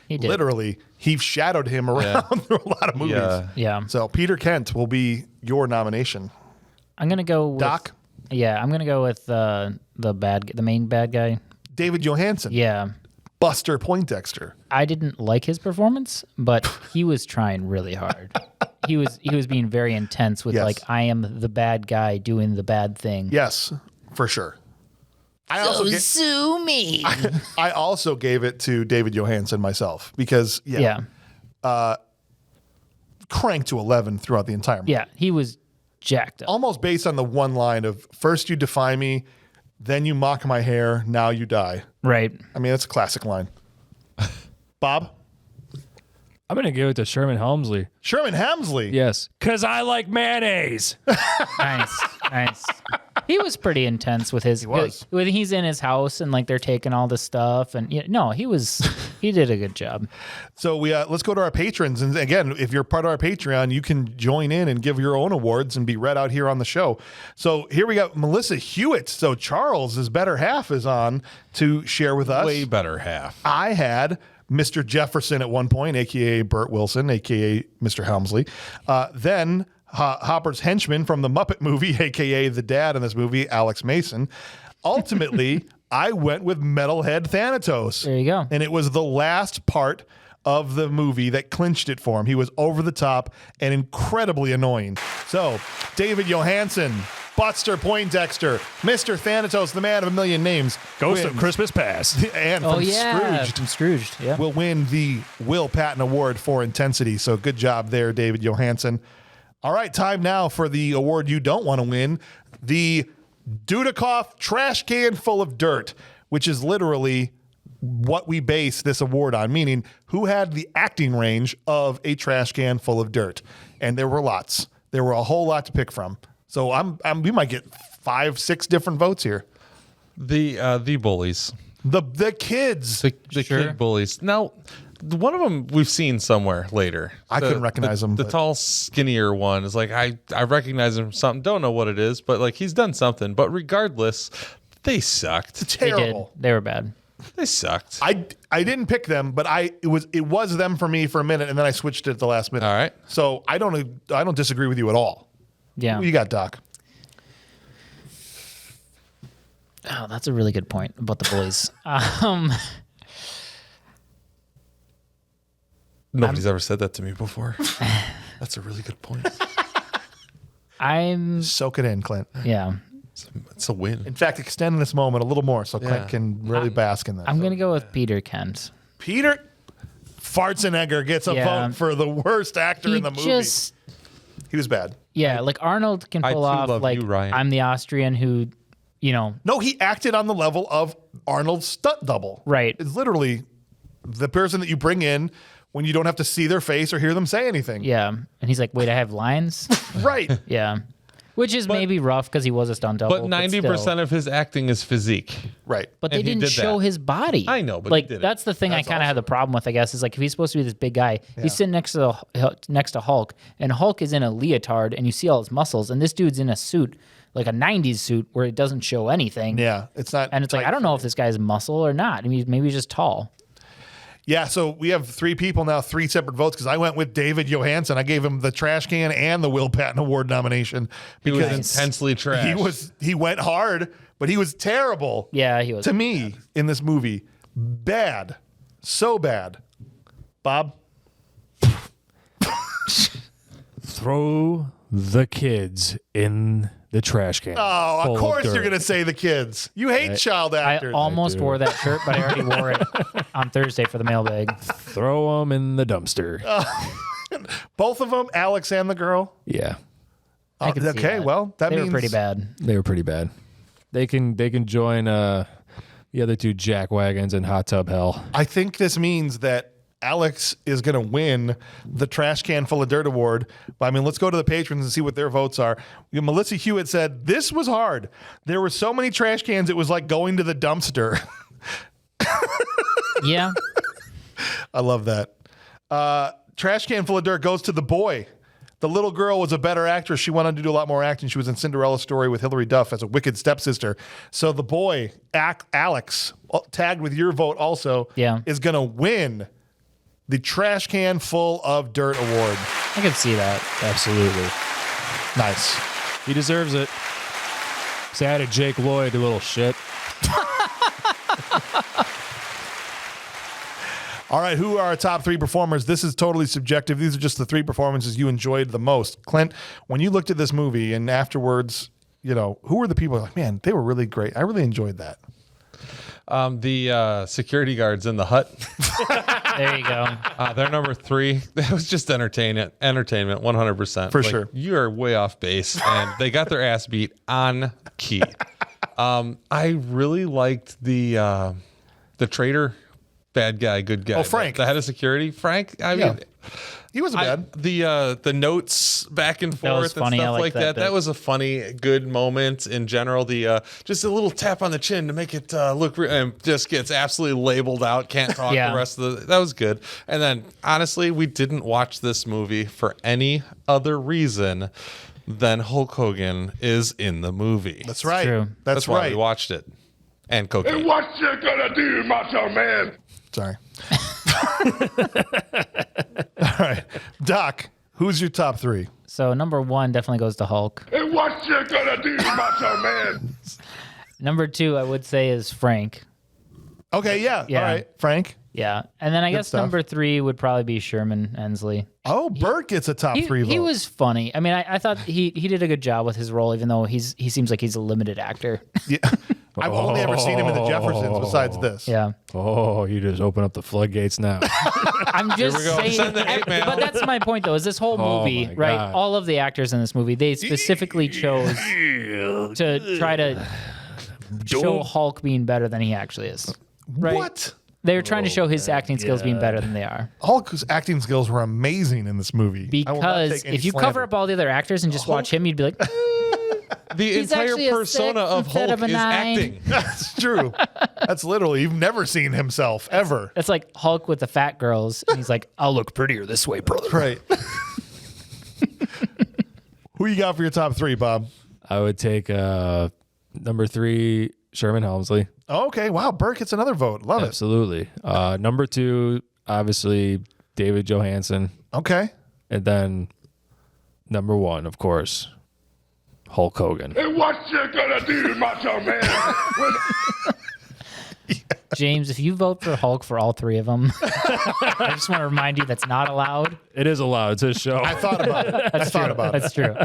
He did. Literally, he shadowed him around through a lot of movies. Yeah. Yeah. So Peter Kent will be your nomination. I'm going to go with. Doc? Yeah, I'm going to go with the main bad guy. David Johansen. Yeah. Buster Poindexter. I didn't like his performance, but he was trying really hard. He was being very intense with Yes. like, I am the bad guy doing the bad thing. Yes, for sure. I Sue me. I also gave it to David Johansen myself because Yeah. cranked to 11 throughout the entire movie. Yeah. He was jacked up. Almost based on the one line of first you defy me, then you mock my hair, now you die. Right. I mean, that's a classic line. Bob? I'm gonna give it to Sherman Helmsley. Sherman Hemsley. Yes, because I like mayonnaise. Nice. Nice. He was pretty intense with his. He was. When he's in his house and like they're taking all this stuff and he did a good job. So we let's go to our patrons. And again, if you're part of our Patreon, you can join in and give your own awards and be read out here on the show. So here we got Melissa Hewitt. So Charles, his better half, is on to share with us. Way better half. I had Mr. Jefferson at one point, a.k.a. Burt Wilson, a.k.a. Mr. Helmsley. Then Hopper's henchman from the Muppet movie, a.k.a. the dad in this movie, Alex Mason. Ultimately, I went with Metalhead Thanatos. There you go. And it was the last part of the movie that clinched it for him. He was over the top and incredibly annoying. So, David Johansen, Buster Poindexter, Mr. Thanatos, the man of a million names, Ghost of wins. Christmas Past. And Oh from yeah. Scrooged From Scrooged. Yeah. will win the Will Patton Award for intensity. So good job there, David Johansen. All right, time now for the award you don't want to win, the Dudikoff Trash Can Full of Dirt, which is literally what we base this award on, meaning who had the acting range of a trash can full of dirt. And there were lots. There were a whole lot to pick from. So we might get 5-6 different votes here. The bullies. The kids. The kid bullies. Now, one of them we've seen somewhere later. I couldn't recognize him. The but- tall, skinnier one is like, I recognize him from something. Don't know what it is, but like he's done something. But regardless, they sucked. They did. Terrible. They were bad. They sucked. I didn't pick them, but it was them for me for a minute, and then I switched it at the last minute. All right. So I don't disagree with you at all. Yeah. Who you got, Doc? Oh, that's a really good point about the bullies. Nobody's ever said that to me before. That's a really good point. Soak it in, Clint. Yeah. It's a win. In fact, extend this moment a little more so Clint Yeah. can really bask in that. I'm going to go with Peter Kent. Peter Schwarzenegger gets a Yeah. vote for the worst actor in the movie. He was bad. Yeah, like Arnold can I pull too off love like you, Ryan. I'm the Austrian who, No, he acted on the level of Arnold's stunt double. Right. It's literally the person that you bring in when you don't have to see their face or hear them say anything. yeah, and he's like, wait, I have lines. Right. Yeah, which is maybe rough because he was a stunt double. But 90% still. of his acting is physique. Right. But they and he didn't did show that. his body. I know, but he like did it. that's the thing I kind of had the problem with. I guess is like if he's supposed to be this big guy, he's sitting next to Hulk, and Hulk is in a leotard, and you see all his muscles, and this dude's in a suit, like a '90s suit, where it doesn't show anything. Yeah. It's not. And it's like tight I don't know if this guy's muscle or not. I mean, maybe he's just tall. Yeah, so we have 3 people now, 3 separate votes because I went with David Johansen. I gave him the Trash Can and the Will Patton Award nomination He was because intensely trash. he went hard, but he was terrible. Yeah, he was. To me in this movie. Bad. So bad. Bob? Throw the kids in the trash can. Oh, Full of course dirt. you're going to say the kids. You hate child I actors. almost wore that shirt, but I already wore it on Thursday for the mailbag. Throw them in the dumpster. Both of them, Alex and the girl. Yeah, I can see Okay, that. well, that They means were pretty bad. they were pretty bad. They can join the other 2 jackwagons in hot tub hell. I think this means that Alex is going to win the Trash Can Full of Dirt Award. But I mean, let's go to the patrons and see what their votes are. Melissa Hewitt said, this was hard. There were so many trash cans, it was like going to the dumpster. Yeah. I love that. Trash Can Full of Dirt goes to The Boy. The little girl was a better actress. She went on to do a lot more acting. She was in Cinderella Story with Hilary Duff as a wicked stepsister. So The Boy, Alex, tagged with your vote also, is going to win the Trash Can Full of Dirt Award. I can see that. Absolutely, Nice. he deserves it. Say hi to Jake Lloyd, you little shit. All right, who are our top 3 performers? This is totally subjective. These are just the 3 performances you enjoyed the most. Clint, when you looked at this movie and afterwards, who were the people like, man, they were really great. I really enjoyed that. The security guards in the hut. There you go. They're number 3. That was just entertainment, 100%. For sure. You are way off base, and they got their ass beat on key. I really liked the traitor, bad guy, good guy. Oh, Frank. The head of security, Frank. I mean, He wasn't bad. the notes back and was forth and funny. I stuff liked like that that. bit. That was a funny, good moment in general. The just a little tap on the chin to make it look and just gets absolutely labeled out. Can't talk Yeah. the rest of the. That was good. And then honestly, we didn't watch this movie for any other reason than Hulk Hogan is in the movie. That's right. true. That's why right. we watched it. And cocaine. What you gonna do, Macho Man? Sorry. All right. Doc, who's your top 3? So number 1 definitely goes to Hulk. And what you gonna do, Macho Man? Number 2, I would say, is Frank. Okay, yeah. Yeah. All right. Frank. Yeah. And then I guess stuff. number 3 would probably be Sherman Hensley. Oh, Bert gets a top 3 vote. He was funny. I mean, I thought he did a good job with his role, even though he seems like he's a limited actor. Yeah. I've only ever seen him in the Jeffersons besides this. Yeah. Oh, you just open up the floodgates now. I'm just we go. saying, Send the hate mail. but that's my point, though. Is this whole movie, my right? God. All of the actors in this movie, they specifically chose to try to show Hulk being better than he actually is. Right? What? They're trying to show his acting skills being better than they are. Hulk's acting skills were amazing in this movie. I will not Because take any if you slander. cover up all the other actors and just watch him, you'd be like, The He's entire actually a persona 6 of instead Hulk of a is 9. acting. That's true. That's literally, you've never seen himself ever. That's like Hulk with the fat girls, and he's like, "I'll look prettier this way, brother." Right. Who you got for your top 3, Bob? I would take number 3, Sherman Helmsley. Oh, okay. Wow. Burke gets another vote. Love Absolutely. Number 2, obviously, David Johansen. it. Okay. And then number 1, of course, Hulk Hogan. And what you gonna do, Macho Man? James, if you vote for Hulk for all 3 of them, I just want to remind you that's not allowed. It is allowed. It's his show. I thought about it. I thought about it. That's true.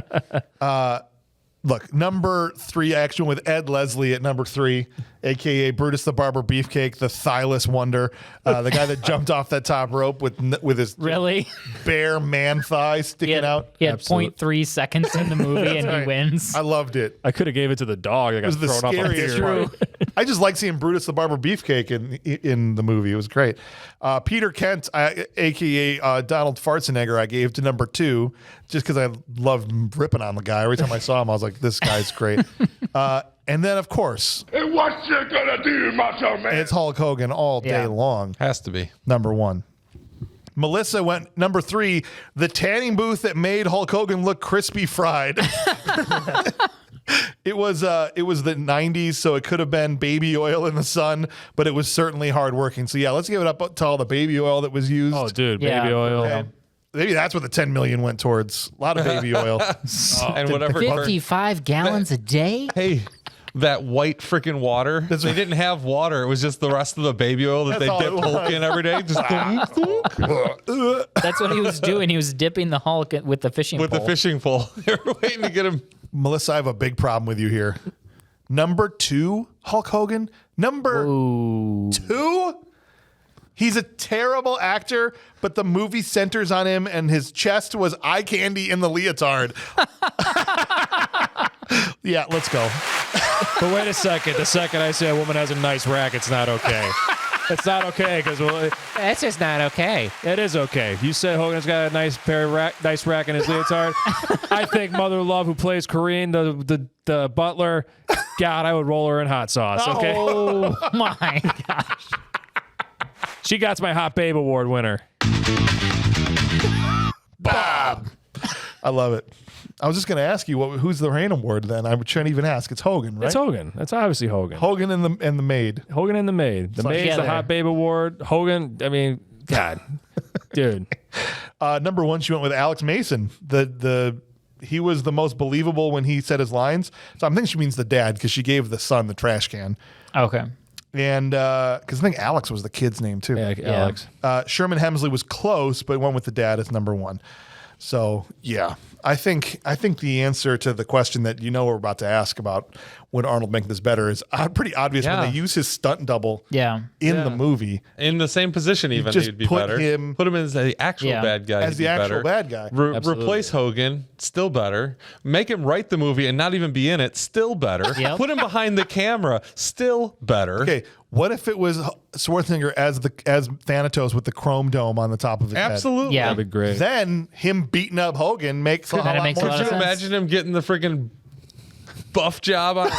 Look, number 3, action with Ed Leslie at number 3, a.k.a. Brutus the Barber Beefcake, the thighless wonder, the guy that jumped off that top rope with his Really? bare man thigh sticking out. He had Absolute. 0.3 seconds in the movie, and he wins. I loved it. I could have gave it to the dog that It got was the thrown off a scariest pier. part. I just like seeing Brutus the Barber Beefcake in the movie. It was great. Peter Kent, a.k.a. Donald Schwarzenegger, I gave to number 2 just because I loved ripping on the guy. Every time I saw him, I was like, this guy's great. And then, of course, And what you gonna do, Macho Man? it's Hulk Hogan all day Yeah. long. Has to be. Number 1. Melissa went number 3, the tanning booth that made Hulk Hogan look crispy fried. It was the 90s, so it could have been baby oil in the sun, but it was certainly hardworking. So yeah, let's give it up to all the baby oil that was used. Oh, dude, Yeah. baby oil. And maybe that's what the 10 million went towards. A lot of baby oil. And whatever. 55 gallons a day? Hey, that white freaking water. They didn't have water. It was just the rest of the baby oil that That's all they it dipped Hulk was. in every day. Just That's what he was doing. He was dipping the Hulk with the fishing with pole. the fishing pole. They were waiting to get him. Melissa, I have a big problem with you here. Number 2, Hulk Hogan. Number 2? He's a terrible actor, but the movie centers on him, and his chest was eye candy in the leotard. Yeah, let's go. But wait a second. The second I say a woman has a nice rack, it's not okay. It's not okay because That's just not okay. it is okay. You say Hogan's got a nice nice rack in his leotard. I think Mother Love, who plays Corrine, the butler, God, I would roll her in hot sauce. Okay, Oh my gosh. she got my Hot Babe Award winner. Bob. I love it. I was just going to ask you who's the Rain Award then. I shouldn't even ask. It's Hogan, right? It's Hogan. That's obviously Hogan. Hogan and the maid. Hogan and the Maid. The like Maid's the together. Hot Babe Award. Hogan. I mean, God, dude. Number 1, she went with Alex Mason. He was the most believable when he said his lines. So I'm thinking she means the dad because she gave the son the trash can. Okay. And because I think Alex was the kid's name too. Yeah, Alex. Sherman Hemsley was close, but went with the dad as number 1. So yeah, I think the answer to the question that we're about to ask about would Arnold make this better is pretty obvious when Yeah. they use his stunt double Yeah. in the movie In the same position, even just he'd be put better. him- Put him as the actual Yeah. bad guy. as he'd the be actual better. bad guy. Replace Hogan, still better. Make him write the movie and not even be in it, still better. Yep. Put him behind the camera, still better. Okay, what if it was Schwarzenegger as Thanatos with the chrome dome on the top of his head? Absolutely. Yeah. That'd be great. Then him beating up Hogan makes a lot makes a more lot Could of you sense. sense. imagine him getting the freaking buff job on?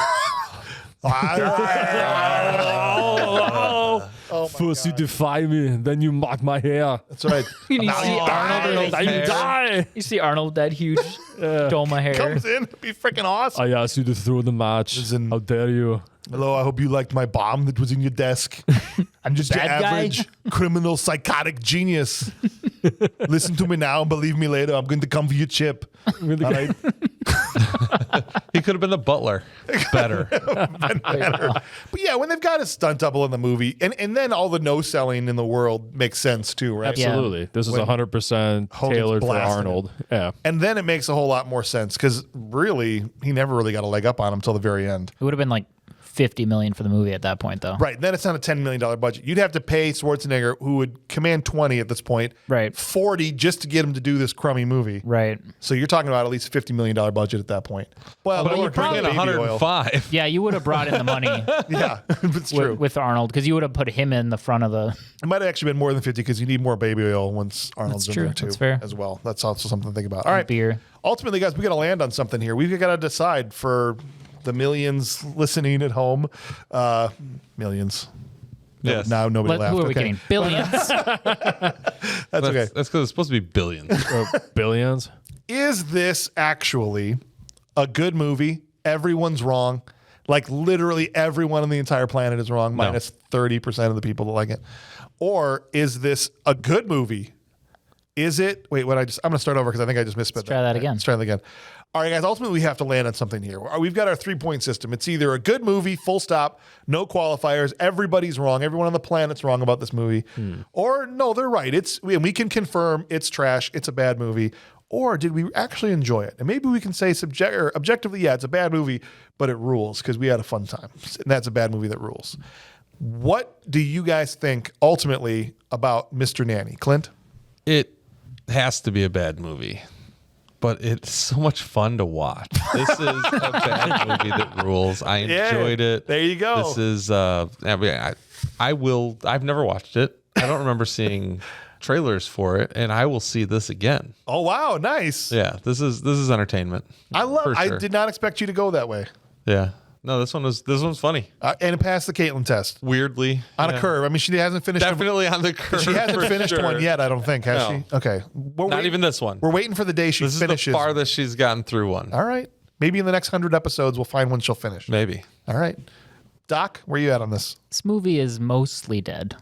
First you defy me, then you mock my hair. That's right. You see Arnold with Now that you huge, die. you see Arnold with that huge dome of hair. Comes in, it'd be freaking awesome. I asked you to throw the match. Listen. How dare you? Hello, I hope you liked my bomb that was in your desk. I'm just your Bad guy? average criminal psychotic genius. Listen to me now and believe me later. I'm going to come for your chip. All right? He could have been the butler. Better. Better. But yeah, when they've got a stunt double in the movie, and then all the no selling in the world makes sense too, right? Yeah. Absolutely. This is When 100% Hogan's tailored for blasting Arnold. Yeah. And then it makes a whole lot more sense because really, he never really got a leg up on him until the very end. It would have been like $50 million for the movie at that point, though. Right. Then it's not a $10 million budget. You'd have to pay Schwarzenegger, who would command 20 at this point, Right. 40 just to get him to do this crummy movie. Right. So you're talking about at least $50 million budget at that point. Well, But or we're bringing baby oil. 105. Yeah, you would have brought in the money Yeah, it's true. with Arnold because you would have put him in the front of the. It might have actually been more than 50 because you need more baby oil once Arnold's That's in true. there too. That's fair. As well. That's also something to think about. All right. beer. Ultimately, guys, we got to land on something here. We've got to decide for the millions listening at home. Millions. Yes. Now nobody laughed. Who are we Okay. kidding? Billions. That's okay. That's because it's supposed to be billions. Billions. Is this actually a good movie? Everyone's wrong. Like literally everyone on the entire planet is wrong, minus 30% of the people that like it. Or is this a good movie? Is it? Wait, I'm going to start over because I think I just misspelled that. Try that again. Let's try that again. All right, guys, ultimately we have to land on something here. We've got our 3-point system. It's either a good movie, full stop, no qualifiers, everybody's wrong, everyone on the planet's wrong about this movie. Or no, they're right. We can confirm it's trash, it's a bad movie. Or did we actually enjoy it? And maybe we can say objectively, yeah, it's a bad movie, but it rules because we had a fun time. And that's a bad movie that rules. What do you guys think ultimately about Mr. Nanny? Clint? It has to be a bad movie, but it's so much fun to watch. This is a bad movie that rules. I enjoyed it. There you go. This is I've never watched it. I don't remember seeing trailers for it, and I will see this again. Oh wow, nice. Yeah, this is entertainment. I did not expect you to go that way. Yeah. No, this one's funny. And it passed the Caitlin test Weirdly. on a curve. I mean, she hasn't finished. Definitely on the curve. She hasn't for finished sure. one yet, I don't think, has No. she? Okay. Not even this one. We're waiting for the day she This finishes. is the farthest she's gotten through one. All right. Maybe in the next 100 episodes, we'll find when she'll finish. Maybe. All right. Doc, where you at on this? This movie is mostly dead.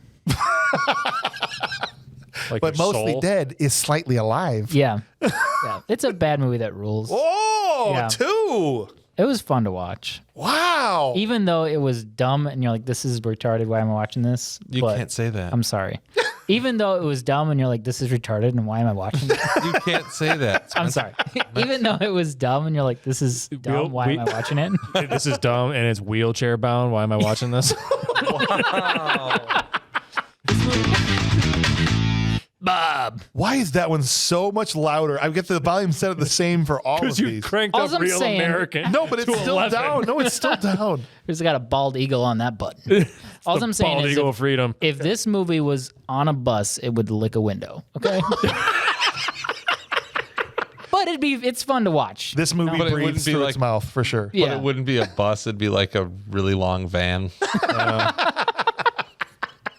Like But your mostly soul? dead is slightly alive. Yeah. Yeah. It's a bad movie that rules. Oh, Yeah. 2. It was fun to watch. Wow. Even though it was dumb and you're like, this is retarded, why am I watching this? You But can't say that. I'm sorry. Even though it was dumb and you're like, this is retarded and why am I watching this? You can't say that. I'm sorry. Even though it was dumb and you're like, this is dumb, why am I watching it? This is dumb and it's wheelchair bound. Why am I watching this? Bob. Why is that one so much louder? I get the volume set at the same for all of Because you these. cranked All's up I'm Real saying- American. No, but it's to still 11. down. No, it's still down. He's got a bald eagle on that button. All I'm saying Bald is eagle of freedom. if this movie was on a bus, it would lick a window. Okay? But it's fun to watch. This movie But it breathes wouldn't be through like- its mouth for sure. But Yeah. it wouldn't be a bus. It'd be like a really long van.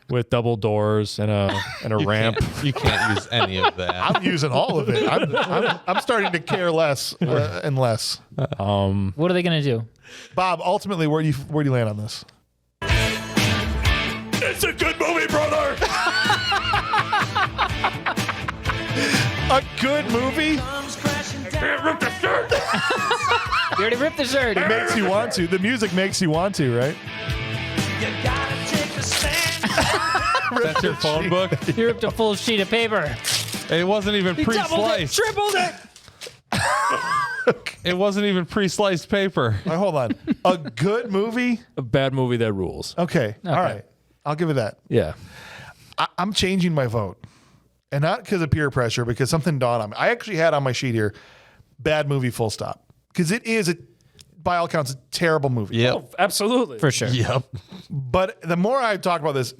With double doors and a ramp. You can't use any of that. I'm using all of it. I'm starting to care less and less. What are they going to do? Bob, ultimately, where do you land on this? It's a good movie, brother. A good movie? Can't rip the shirt. You already ripped the shirt. It makes you want to. The music makes you want to, right? That's your phone book. You ripped a full sheet of paper. It wasn't even Doubled it, pre-sliced. tripled it. It wasn't even pre-sliced paper. All right, hold on. A good movie? A bad movie that rules. Okay. All right. I'll give it that. Yeah. I'm changing my vote. And not because of peer pressure, because something dawned on me. I actually had on my sheet here, bad movie, full stop. Because it is, by all accounts, a terrible movie. Yep. Oh, absolutely. For sure. Yep. But the more I talk about this,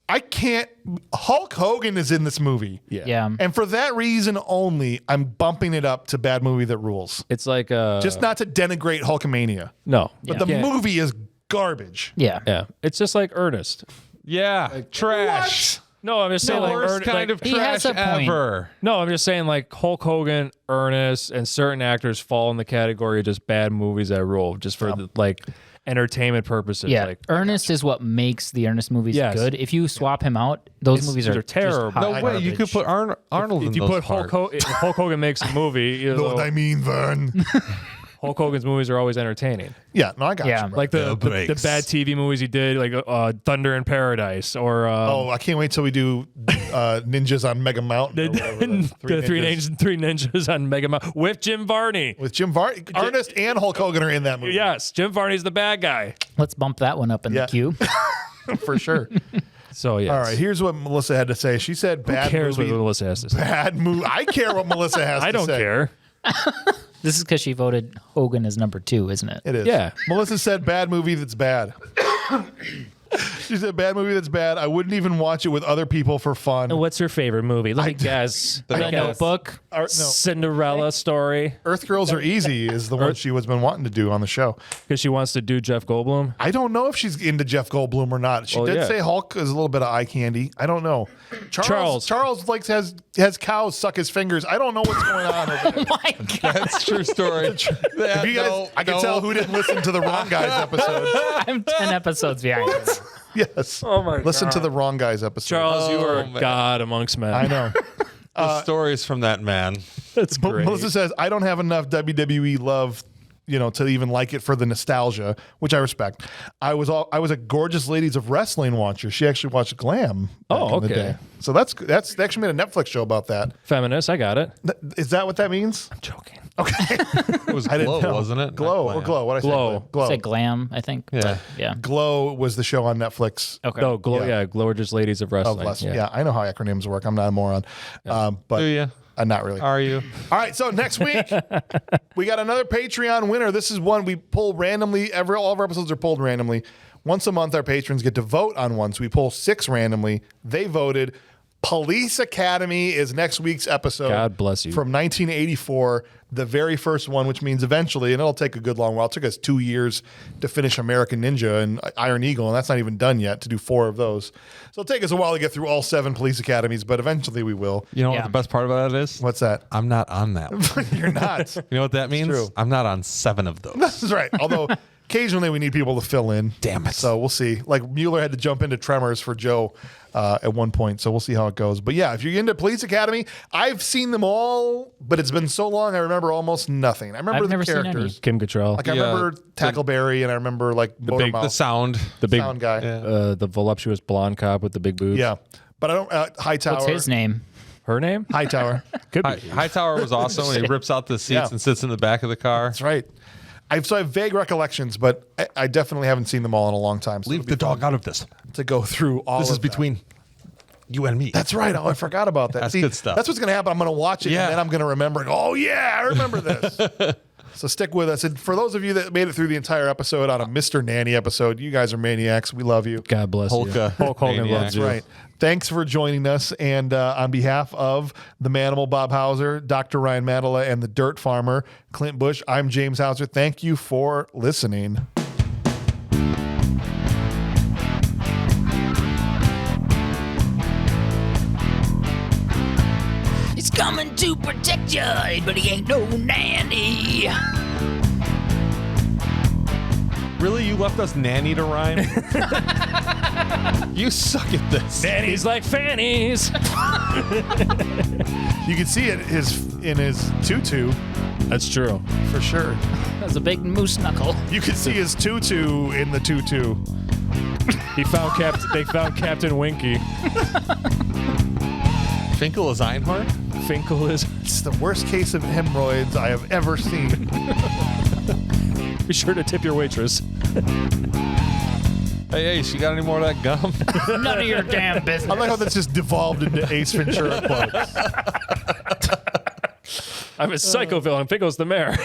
I can't. Hulk Hogan is in this movie. Yeah. And for that reason only, I'm bumping it up to bad movie that rules. It's like Just not to denigrate Hulkamania. no. But the movie is garbage. Yeah. Yeah. It's just like Ernest. Yeah. Trash. No, I'm just saying The like worst Ernest. kind of He has trash a point. ever. No, I'm just saying like Hulk Hogan, Ernest, and certain actors fall in the category of just bad movies that rule, just for the, like entertainment purposes. Yeah. Like Ernest is what makes the Ernest movies Yes. good. If you swap him out, those movies these are are terrible. just hot No way. You could garbage. put Arnold in if you those put Hulk parts. Hogan makes a movie, you Know what know, I mean, Vern? Hulk Hogan's movies are always entertaining. Yeah, no, I got Yeah. you. Bro. Like the breaks. bad TV movies he did, like Thunder in Paradise, or Oh, I can't wait till we do Ninjas on Mega Mountain. or whatever, the three ninjas on Mega Mountain with Jim Varney. With Jim Varney. Ernest and Hulk Hogan are in that movie. Yes, Jim Varney's the bad guy. Let's bump that one up in Yeah. the queue. For sure. So yeah. All right, here's what Melissa had to say. She said Who bad cares movie. what Melissa has to say? Bad movie. I care what Melissa has to say. I don't care. This is because she voted Hogan as number 2, isn't it? It is. Yeah. Melissa said bad movie that's bad. She said, bad movie that's bad. I wouldn't even watch it with other people for fun. What's your favorite movie? Let me guess. The Notebook. Cinderella story. Earth Girls Are Easy is the one she was been wanting to do on the show. Because she wants to do Jeff Goldblum. I don't know if she's into Jeff Goldblum or not. She did say Hulk is a little bit of eye candy. I don't know. Charles likes has cows suck his fingers. I don't know what's going on over there. Oh my God. That's true story. If you guys, I can tell who didn't listen to the Wrong Guys episode. I'm 10 episodes behind. Yes. Oh my Listen to the Wrong Guys episode. Charles, you are God amongst men. I know. The stories from that man. That's great. Melissa says, I don't have enough WWE love, to even like it for the nostalgia, which I respect. I was a Gorgeous Ladies of Wrestling watcher. She actually watched Glam back in the day. So that's they actually made a Netflix show about that. Feminist, I got it. Is that what that means? I'm joking. Okay. It was Glow, wasn't it? Glow or Glow? What I say? Glow. Say Glam, I think. Yeah. But, yeah. Glow was the show on Netflix. Okay. No, Gorgeous Ladies of Wrestling. Yeah, I know how acronyms work. I'm not a moron. But Do you? Not really. Are you? All right, so next week we got another Patreon winner. This is one we pull randomly. All of our episodes are pulled randomly. Once a month, our patrons get to vote on one. So we pull 6 randomly. They voted. Police Academy is next week's episode. God bless you. From 1984, the very first one, which means eventually, and it'll take a good long while. It took us 2 years to finish American Ninja and Iron Eagle, and that's not even done yet to do 4 of those. So it'll take us a while to get through all 7 police academies, but eventually we will. You know what the best part about it is? What's that? I'm not on that. You're not. You know what that means? true. I'm not on 7 of those. That's right. Although occasionally we need people to fill in. Damn it. So we'll see. Like Mueller had to jump into Tremors for Joe at one point. So we'll see how it goes. But yeah, if you're into Police Academy, I've seen them all, but it's been so long I remember almost nothing. I remember I've never the seen characters. Kim Cattrall. Like I remember Tackleberry and I remember like The sound. the big sound guy. the voluptuous blonde cop with the big boobs. Yeah. But I don't Hightower. What's his name? Her name? Hightower. Could be. Hightower was awesome when he rips out the seats and sits in the back of the car. That's right. I have vague recollections, but I definitely haven't seen them all in a long time. So Leave the dog out of this. to go through all This of is between you and me. That's right. Oh, I forgot about that. That's See, good stuff. That's what's going to happen. I'm going to watch it, and then I'm going to remember it. Oh, yeah, I remember this. So stick with us. And for those of you that made it through the entire episode on a Mr. Nanny episode, you guys are maniacs. We love you. God bless you. Hulk Hogan Maniac. loves you. Right. Thanks for joining us. And on behalf of the Manimal Bob Hauser, Dr. Ryan Madela, and the Dirt Farmer, Clint Bush, I'm James Hauser. Thank you for listening. He's coming to protect you, but he ain't no nanny. Really? You left us Nanny to rhyme? You suck at this. Nannies like fannies. You can see it in his tutu That's true. for sure. That's a big moose knuckle. You can see his tutu in the tutu. They found Captain Winky. Finkel is Einhorn? Finkel is. It's the worst case of hemorrhoids I have ever seen. Be sure to tip your waitress. Hey, she got any more of that gum? None of your damn business. I like how that's just devolved into Ace Ventura quotes. I'm a psycho villain. Finkel's the mayor.